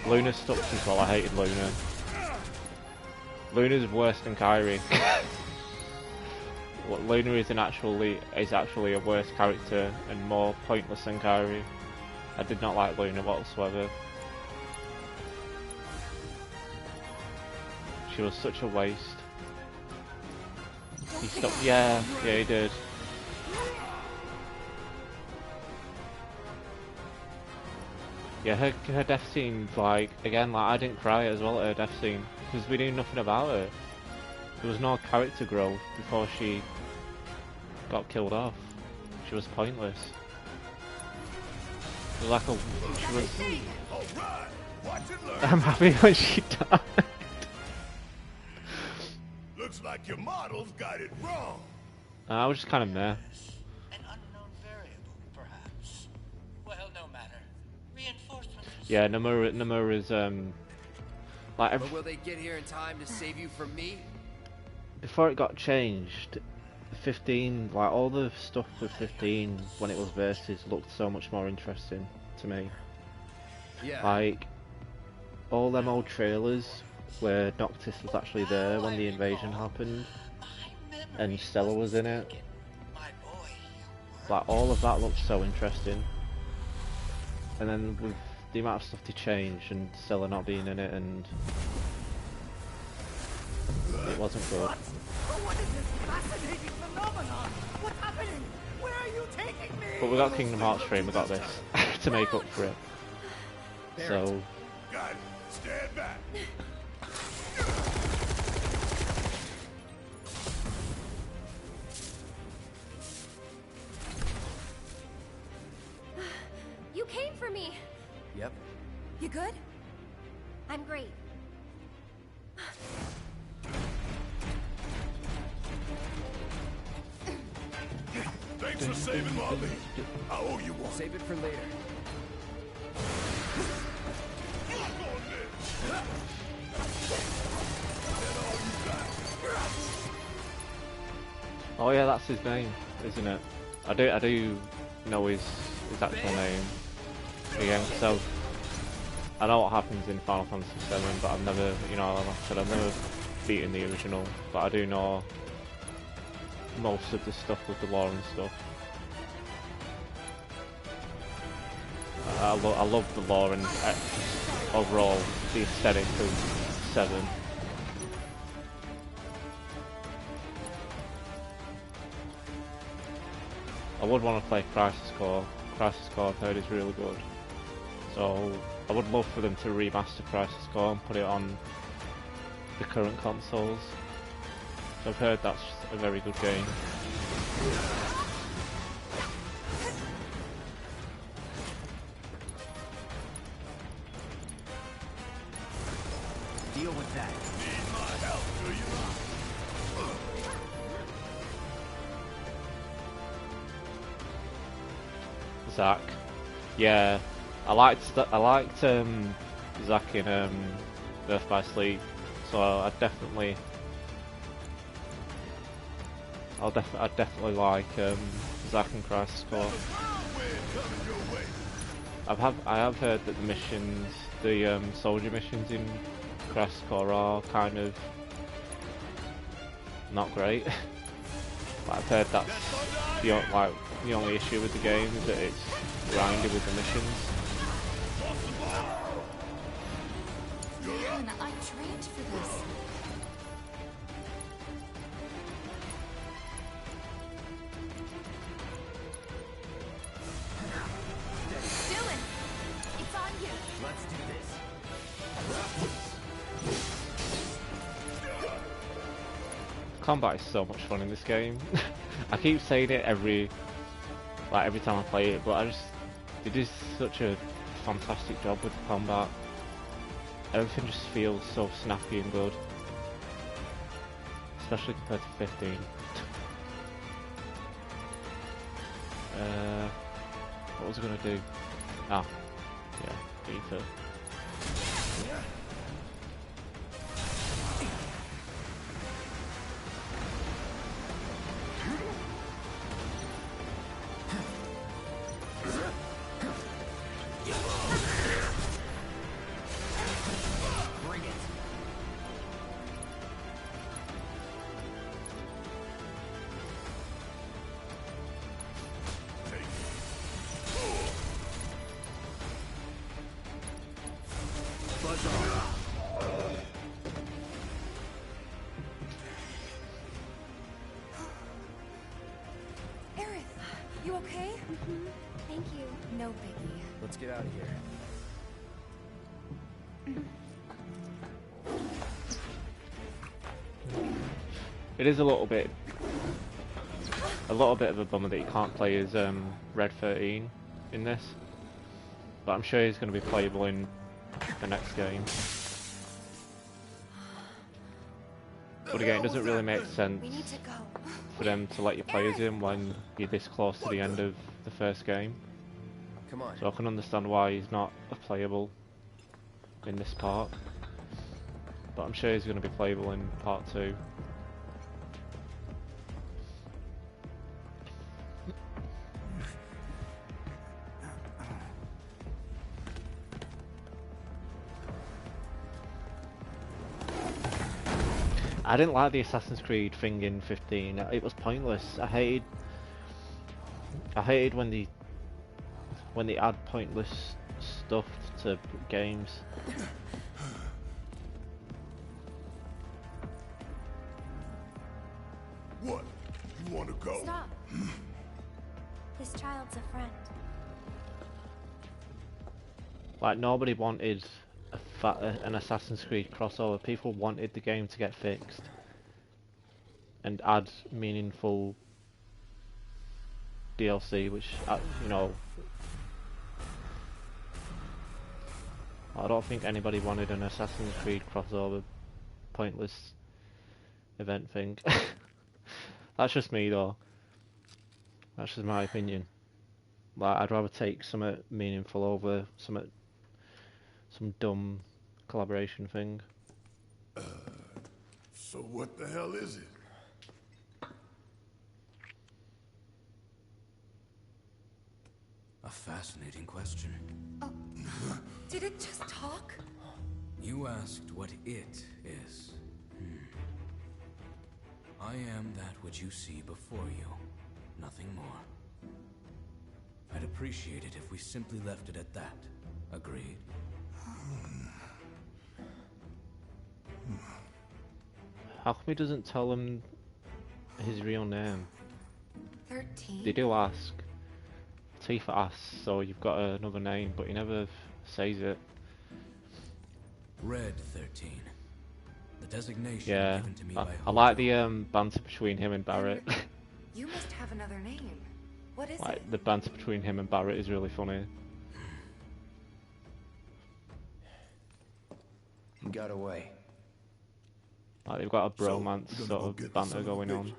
Luna sucks as well, I hated Luna. Luna's worse than Kyrie. Luna is actually a worse character and more pointless than Kyrie. I did not like Luna whatsoever. She was such a waste. He stopped. Yeah, he did. Yeah, her death scene, like, again, like, I didn't cry as well at her death scene, because we knew nothing about her. There was no character growth before she got killed off. She was pointless. It was like a... She was... I'm happy when she died. Looks like your models got it wrong. I was just kind of meh. An unknown variable, perhaps. Well, no matter. Reinforcements. Yeah, Nomura's like. But will they get here in time to save you from me? Before it got changed, 15, like all the stuff with 15 when it was versus looked so much more interesting to me. Yeah. Like all them old trailers where Noctis was actually there when the invasion happened, and Stella was in it. Like all of that looked so interesting. And then with the amount of stuff they changed and Stella not being in it, and it wasn't good. What is this fascinating phenomenon? What's happening? Where are you taking me? But we got Kingdom Hearts 3 and we got this to make up for it. So Got it. Stand back. You came for me. Yep. You good? I'm great. Thanks for saving Molly. I owe you one. Save it for later. oh yeah, that's his name, isn't it? I do know his actual name. Again, so I know what happens in Final Fantasy VII, but I've never, you know, like I said, I've never beaten the original, but I do know most of the stuff with the lore and stuff. I love the lore and overall the aesthetic of 7. I would want to play Crisis Core. Crisis Core I've heard is really good. So I would love for them to remaster Crisis Core and put it on the current consoles. So I've heard that's a very good game. Deal with that. Need my help, do you? Zack. Yeah, I liked Zack in Birth by Sleep, so I'd definitely like Zack and Crisis Core. I have heard that the missions, the soldier missions in Crisis Core are kind of not great. Like, I've heard that's the only issue with the game is that it's grindy with the missions. Man, I trained for this. Dylan, it's on you. Let's do this. Combat is so much fun in this game. I keep saying it every time I play it, but they do such a fantastic job with the combat. Everything just feels so snappy and good, especially compared to 15. What was I gonna do? Ah, yeah, ether. You okay? Thank you. No biggie. Let's get out of here. It is a little bit of a bummer that you can't play as Red 13 in this, but I'm sure he's going to be playable in the next game. But again, it doesn't really make sense for them to let you play as him when you're this close to the end of the first game. Come on. So I can understand why he's not playable in this part, but I'm sure he's going to be playable in part 2. I didn't like the Assassin's Creed thing in 15. It was pointless. I hated when they add pointless stuff to games. What? You want to go? Stop. This child's a friend. Like, nobody wanted an Assassin's Creed crossover. People wanted the game to get fixed and add meaningful DLC, which, you know, I don't think anybody wanted an Assassin's Creed crossover pointless event thing. That's just me though. That's just my opinion. Like, I'd rather take something meaningful over some dumb collaboration thing. So what the hell is it? A fascinating question. Oh, did it just talk? You asked what it is. I am that which you see before you, nothing more. I'd appreciate it if we simply left it at that. Agreed? How come he doesn't tell him his real name? 13? They do ask. Tifa asks, so you've got another name, but he never says it. Red 13. The designation given to me by I like the banter between him and Barrett. You must have another name. What is Like, it? the banter between him and Barrett is really funny. He got away. Like, they've got a bromance sort of banter going on.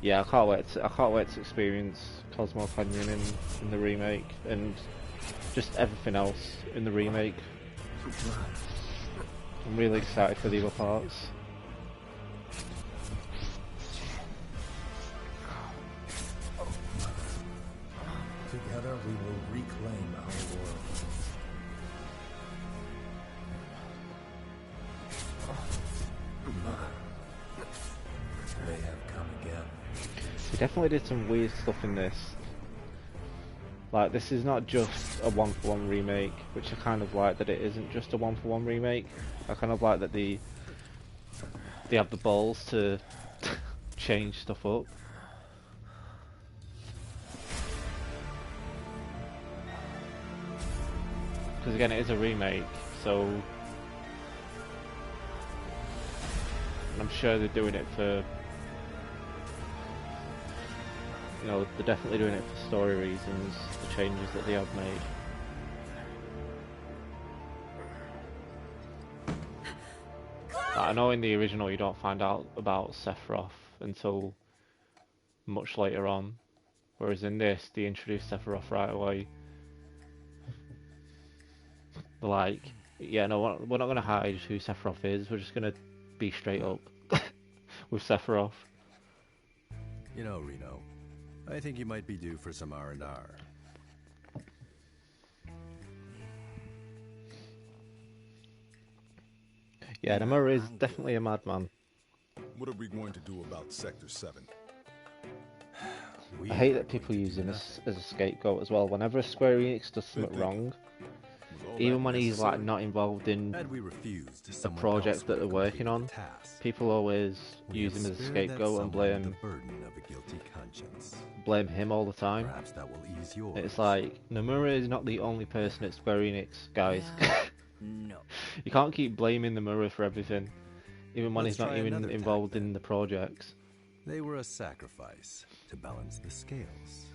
Yeah, I can't wait to experience Cosmo Canyon in the remake and just everything else in the remake. I'm really excited for the other parts. Together we will reclaim our world. They have come again. They definitely did some weird stuff in this. Like, this is not just a one-for-one remake, which I kind of like that it isn't just a one-for-one remake. I kind of like that they have the balls to change stuff up. Because again, it is a remake, so I'm sure they're doing it for, you know, they're definitely doing it for story reasons, the changes that they have made. Like, I know in the original you don't find out about Sephiroth until much later on, whereas in this they introduce Sephiroth right away. They're like, yeah, no, we're not going to hide who Sephiroth is, we're just going to be straight up with Sephiroth. You know, Reno, I think you might be due for some R&R. Yeah, Nomura is definitely a madman. What are we going to do about Sector 7? I hate that people use him as a scapegoat as well. Whenever Square Enix does something wrong, even when he's like not involved in the project that they're working on, people always use him as a scapegoat and blame him all the time. It's like, Nomura is not the only person at Square Enix, guys. No. You can't keep blaming Nomura for everything, even when he's not even involved in the projects. They were a sacrifice to balance the scales.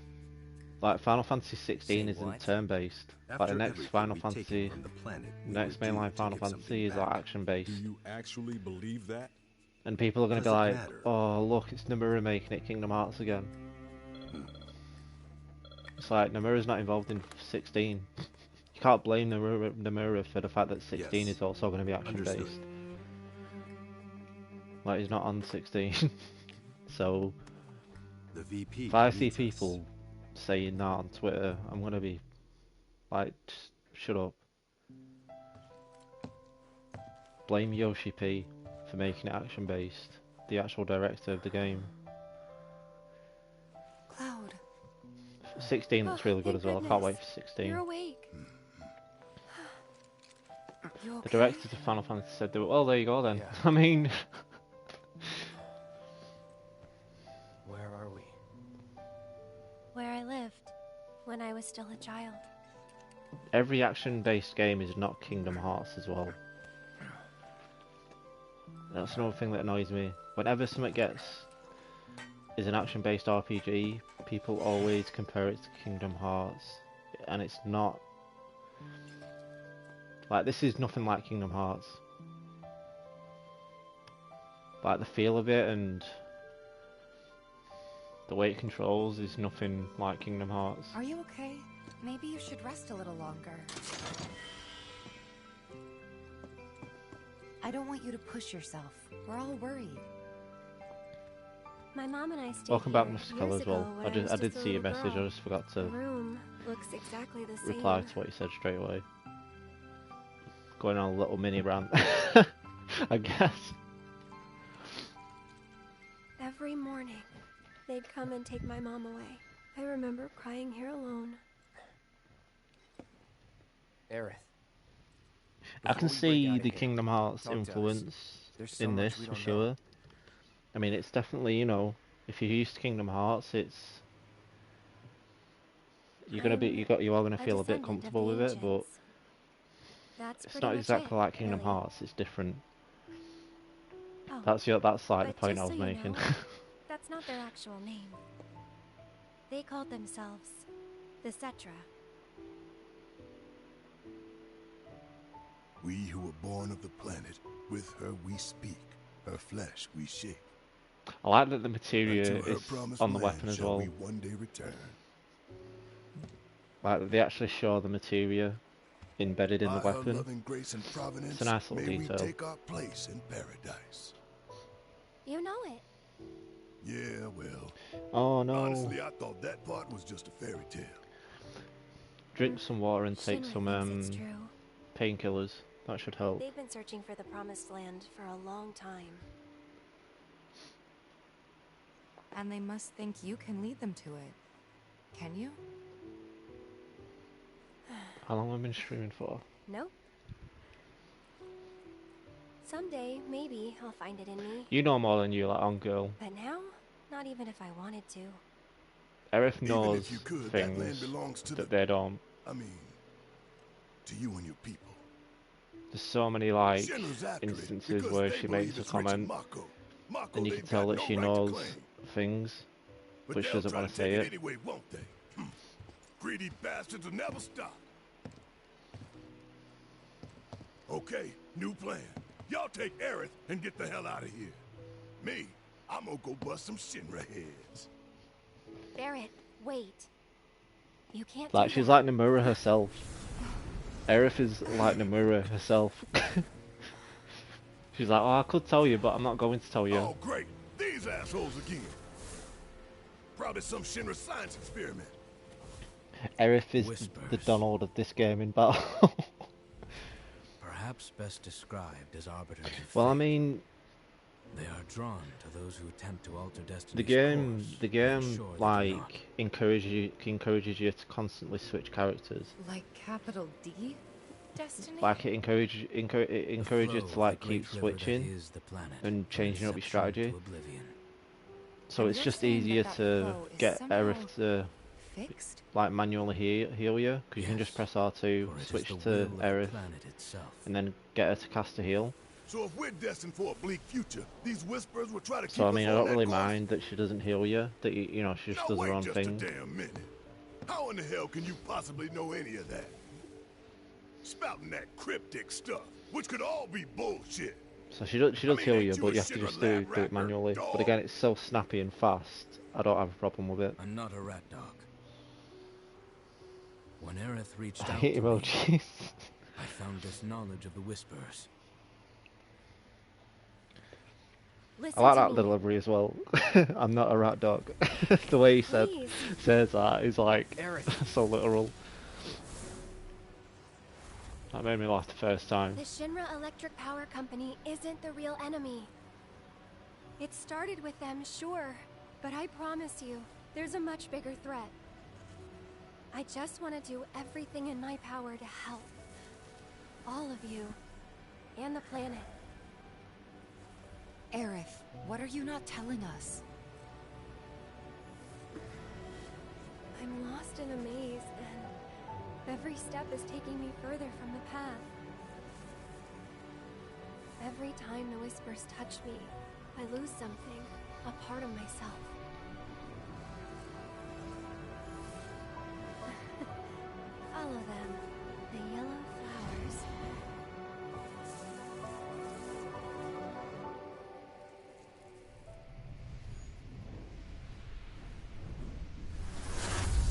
Like, Final Fantasy 16 isn't turn-based. Like, the next Final Fantasy, next mainline Final Fantasy is like action-based. Do you actually believe that? And people are going to be like, oh look, it's Nomura making it Kingdom Hearts again. It's like, Nomura's not involved in 16. You can't blame Nomura for the fact that 16 is also going to be action-based. Like, he's not on 16. So, if I see people saying that on Twitter, I'm going to be like, just shut up. Blame Yoshi P for making it action-based, the actual director of the game. Cloud. 16 looks really good as well. I can't wait for 16. You're awake. You The okay? directors of Final Fantasy said, they were, well, there you go then. I mean... Where are we? Where I lived when I was still a child. Every action-based game is not Kingdom Hearts as well. That's another thing that annoys me. Whenever something is an action-based RPG, people always compare it to Kingdom Hearts, and it's not. Like, this is nothing like Kingdom Hearts. Like, the feel of it and the way it controls is nothing like Kingdom Hearts. Are you okay? Maybe you should rest a little longer. I don't want you to push yourself. We're all worried. My mom and I stayed Welcome back, here Mr. Keller, years as well. ago when I was did just a see your little message, girl. I just forgot The to room looks exactly the same. reply to what you said straight away. Going on a little mini rant, I guess. Every morning, they'd come and take my mom away. I remember crying here alone. Aerith. I can Before we break see outta the here, Kingdom Hearts talk to us. influence There's so in much this we for don't know. sure. I mean, it's definitely, you know, if you're used to Kingdom Hearts, you are gonna feel a bit comfortable with it, but That's it's pretty not much exactly it, like Kingdom really. Hearts. It's different. Oh, That's like the but point just I was so you making. know, that's not their actual name. They called themselves the Cetra. We who were born of the planet, with her we speak, her flesh we shape. I like that the Until materia her is promised on the land weapon as shall well. we one day return. Like they actually show the materia embedded in the By her weapon. loving grace and providence, It's a nice little may we detail. take our place in paradise. You know it. Yeah, well. Oh no. Honestly, I thought that part was just a fairy tale. Drink some water and take Shinra some thinks it's true. painkillers. That should help. They've been searching for the promised land for a long time. And they must think you can lead them to it. Can you? How long have I been streaming for? Nope. Someday, maybe, I'll find it in me. You know more than you like on girl. But now, not even if I wanted to. Aerith Even knows if you could, that land things belongs to that they don't. I mean, to you and your people. There's so many like Shinra's after it instances because where they she believe makes a it's rich in comment Mako. Mako and you can they've tell got that no she right to knows claim. things, But but she they'll doesn't try want to to say take it. anyway, won't they? Greedy bastards will never stop. Okay, new plan. Y'all take Aerith and get the hell out of here. Me, I'm gonna go bust some Shinra heads. Barrett, wait. You can't Like do she's that. like Nomura herself. Aerith is like Nomura herself. She's like, oh, I could tell you, but I'm not going to tell you. Oh, great. These assholes again. Probably some Shinra science experiment. Aerith is the Donald of this game in battle. Perhaps best described as arbiters of Well, I fate. mean, They are drawn to those who attempt to alter destiny's the game ensure they do not. like encourages you to constantly switch characters. Like capital D? Destiny? Like it encourages you to like keep great river that switching is the planet, and changing up your inception strategy. to oblivion. So And it's you're just saying that easier that to flow is get somehow Aerith to fixed? like manually heal you, because you can just press R2, For it is switch the to will of the Aerith, planet itself. and then get her to cast a heal. So if we're destined for a bleak future, these whispers will try to keep So I us mean, I on don't that really course? mind that she doesn't heal you. That you know, she just Now does her wait own just thing. a damn minute. How in the hell can you possibly know any of that? Spouting that cryptic stuff, which could all be bullshit. So she does mean, heal ain't you, you but a you have to Shinra just lab do it rapper, manually. dog? But again, it's so snappy and fast. I don't have a problem with it. I'm not a rat dog. When Aerith reached I out hate to me, emojis. I found this knowledge of the whispers. Listen I like to that me. delivery as well. I'm not a rat dog. The way he Please. says that is like Aerith. so literal. That made me laugh the first time. The Shinra Electric Power Company isn't the real enemy. It started with them, sure, but I promise you, there's a much bigger threat. I just want to do everything in my power to help. All of you. And the planet. Aerith, what are you not telling us? I'm lost in a maze, and every step is taking me further from the path. Every time the whispers touch me, I lose something, a part of myself. Follow them, the yellow flowers.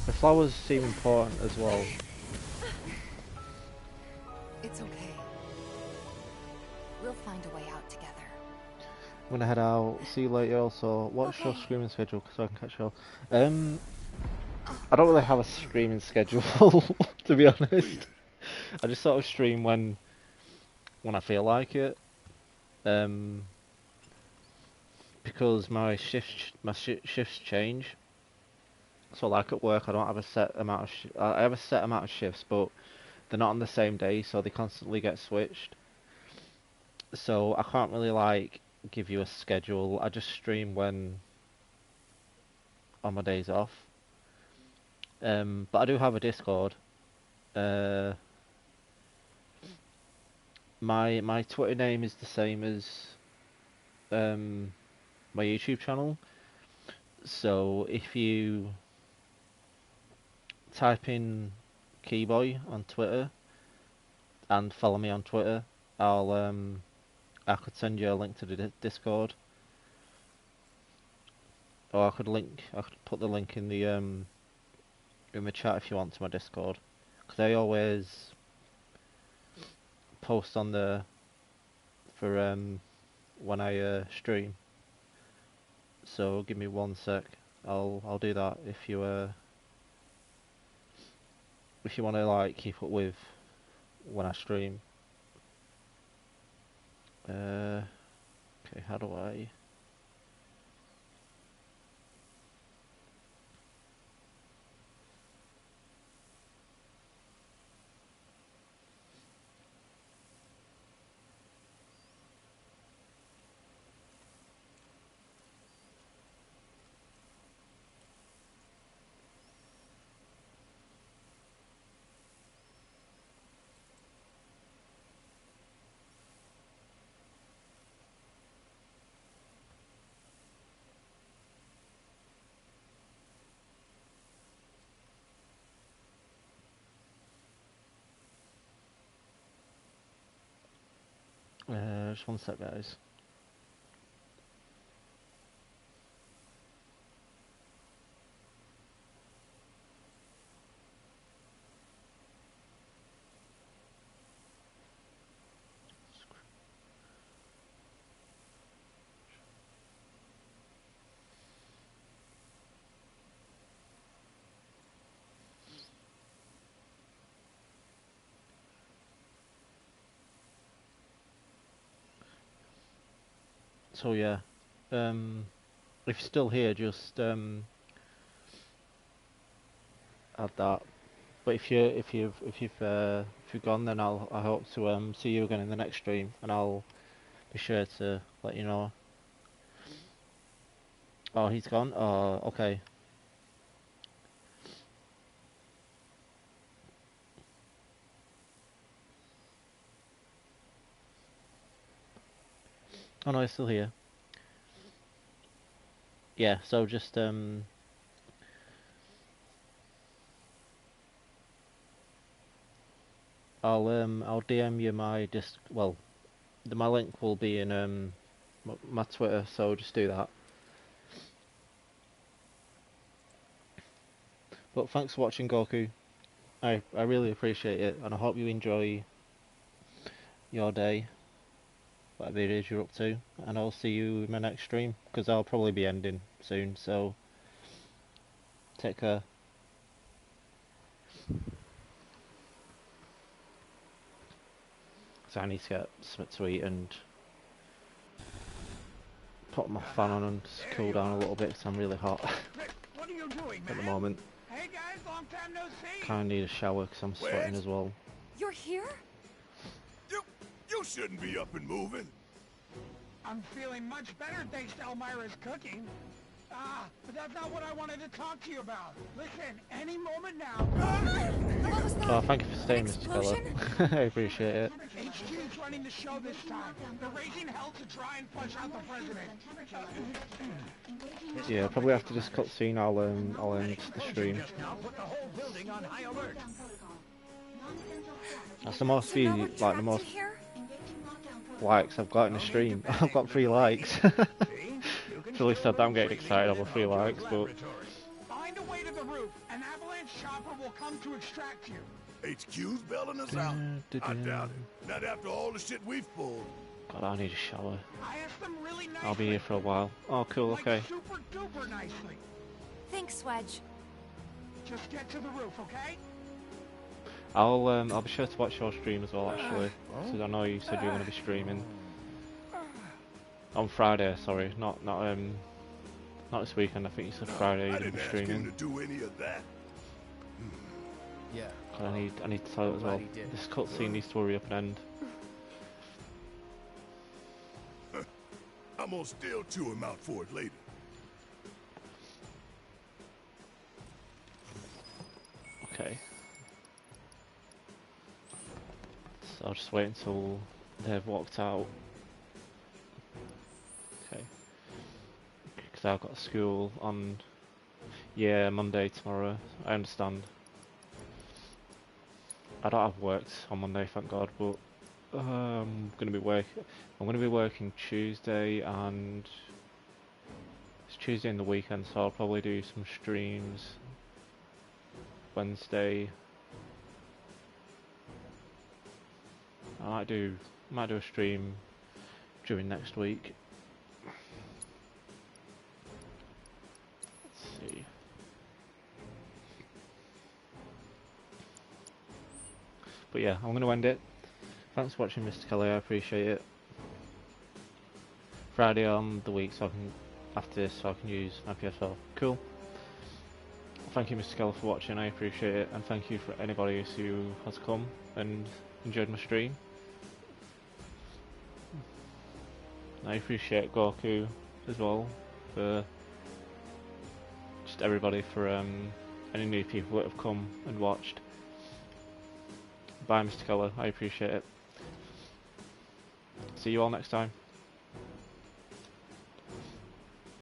The flowers seem important as well. It's okay. We'll find a way out together. I'm gonna head out. See you later. Also, what's your streaming schedule? So I can catch you up. I don't really have a streaming schedule, to be honest. I just sort of stream when I feel like it. Because my shifts change. So like at work, I don't have a set amount of I have a set amount of shifts, but they're not on the same day, so they constantly get switched. So I can't really like give you a schedule. I just stream when on my days off. But I do have a Discord. My Twitter name is the same as my YouTube channel. So if you type in Keyboy on Twitter and follow me on Twitter, I could send you a link to the Discord. Or I could put the link in the chat if you want to my Discord, because I always post on there for when I stream. So give me 1 sec. I'll do that if you want to like keep up with when I stream. Okay, how do I? Just 1 sec, guys. So yeah, if you're still here, just add that. But if you've gone, then I hope to see you again in the next stream, and I'll be sure to let you know. Oh, he's gone. Oh, okay. Oh no, he's still here. Yeah. So just I'll DM you my my link will be in my Twitter, so just do that. But thanks for watching, Goku. I really appreciate it, and I hope you enjoy your day, whatever it is you're up to, and I'll see you in my next stream, because I'll probably be ending soon, so take care. So I need to get something to eat and put my fan on and just cool down a little bit, because I'm really hot What are you doing, at the moment. Hey guys, long time no see. Kind of need a shower because I'm sweating as well. You're here? You shouldn't be up and moving. I'm feeling much better thanks to Elmira's cooking. But that's not what I wanted to talk to you about. Listen, any moment now. What was that? Oh, thank you for staying, Mr. Keller. I appreciate it. HQ's running the show this time. They're raising hell to try and flush out the president. Yeah, probably after this cutscene, I'll end the stream. Now put the whole building on high alert. That's the most likes I've got in the stream. I've got 3 likes. Philly said that I'm getting excited over 3 likes, but Find a way to the roof. An avalanche chopper will come to extract you. HQ's bailing us out. I doubt it. Not after all the shit we've pulled. God, I need a shower. I asked them really nicely. I'll be here for a while. Oh, cool. Okay. Super duper nicely. Thanks, Wedge. Just get to the roof, okay? I'll be sure to watch your stream as well, actually, because I know you said you were going to be streaming on Friday. Sorry, not this weekend. I think you said Friday you're going to be streaming. To do any of that. Yeah. God, I need to tell you as well. This cutscene needs to hurry up and end. I'm gonna still chew him out for it later. Okay. So I'll just wait until they've walked out. Okay. Because I've got school on, Monday tomorrow. I understand. I don't have work on Monday, thank God, but I'm gonna be working Tuesday and it's Tuesday in the weekend, so I'll probably do some streams Wednesday. I might do a stream during next week. Let's see. But yeah, I'm going to end it. Thanks for watching, Mr. Kelly, I appreciate it. Friday on the week, so I can, after this, so I can use my PS4. Cool. Thank you, Mr. Kelly, for watching, I appreciate it, and thank you for anybody who has come and enjoyed my stream. I appreciate Goku as well, for just everybody, for any new people that have come and watched. Bye, Mr. Keller, I appreciate it. See you all next time.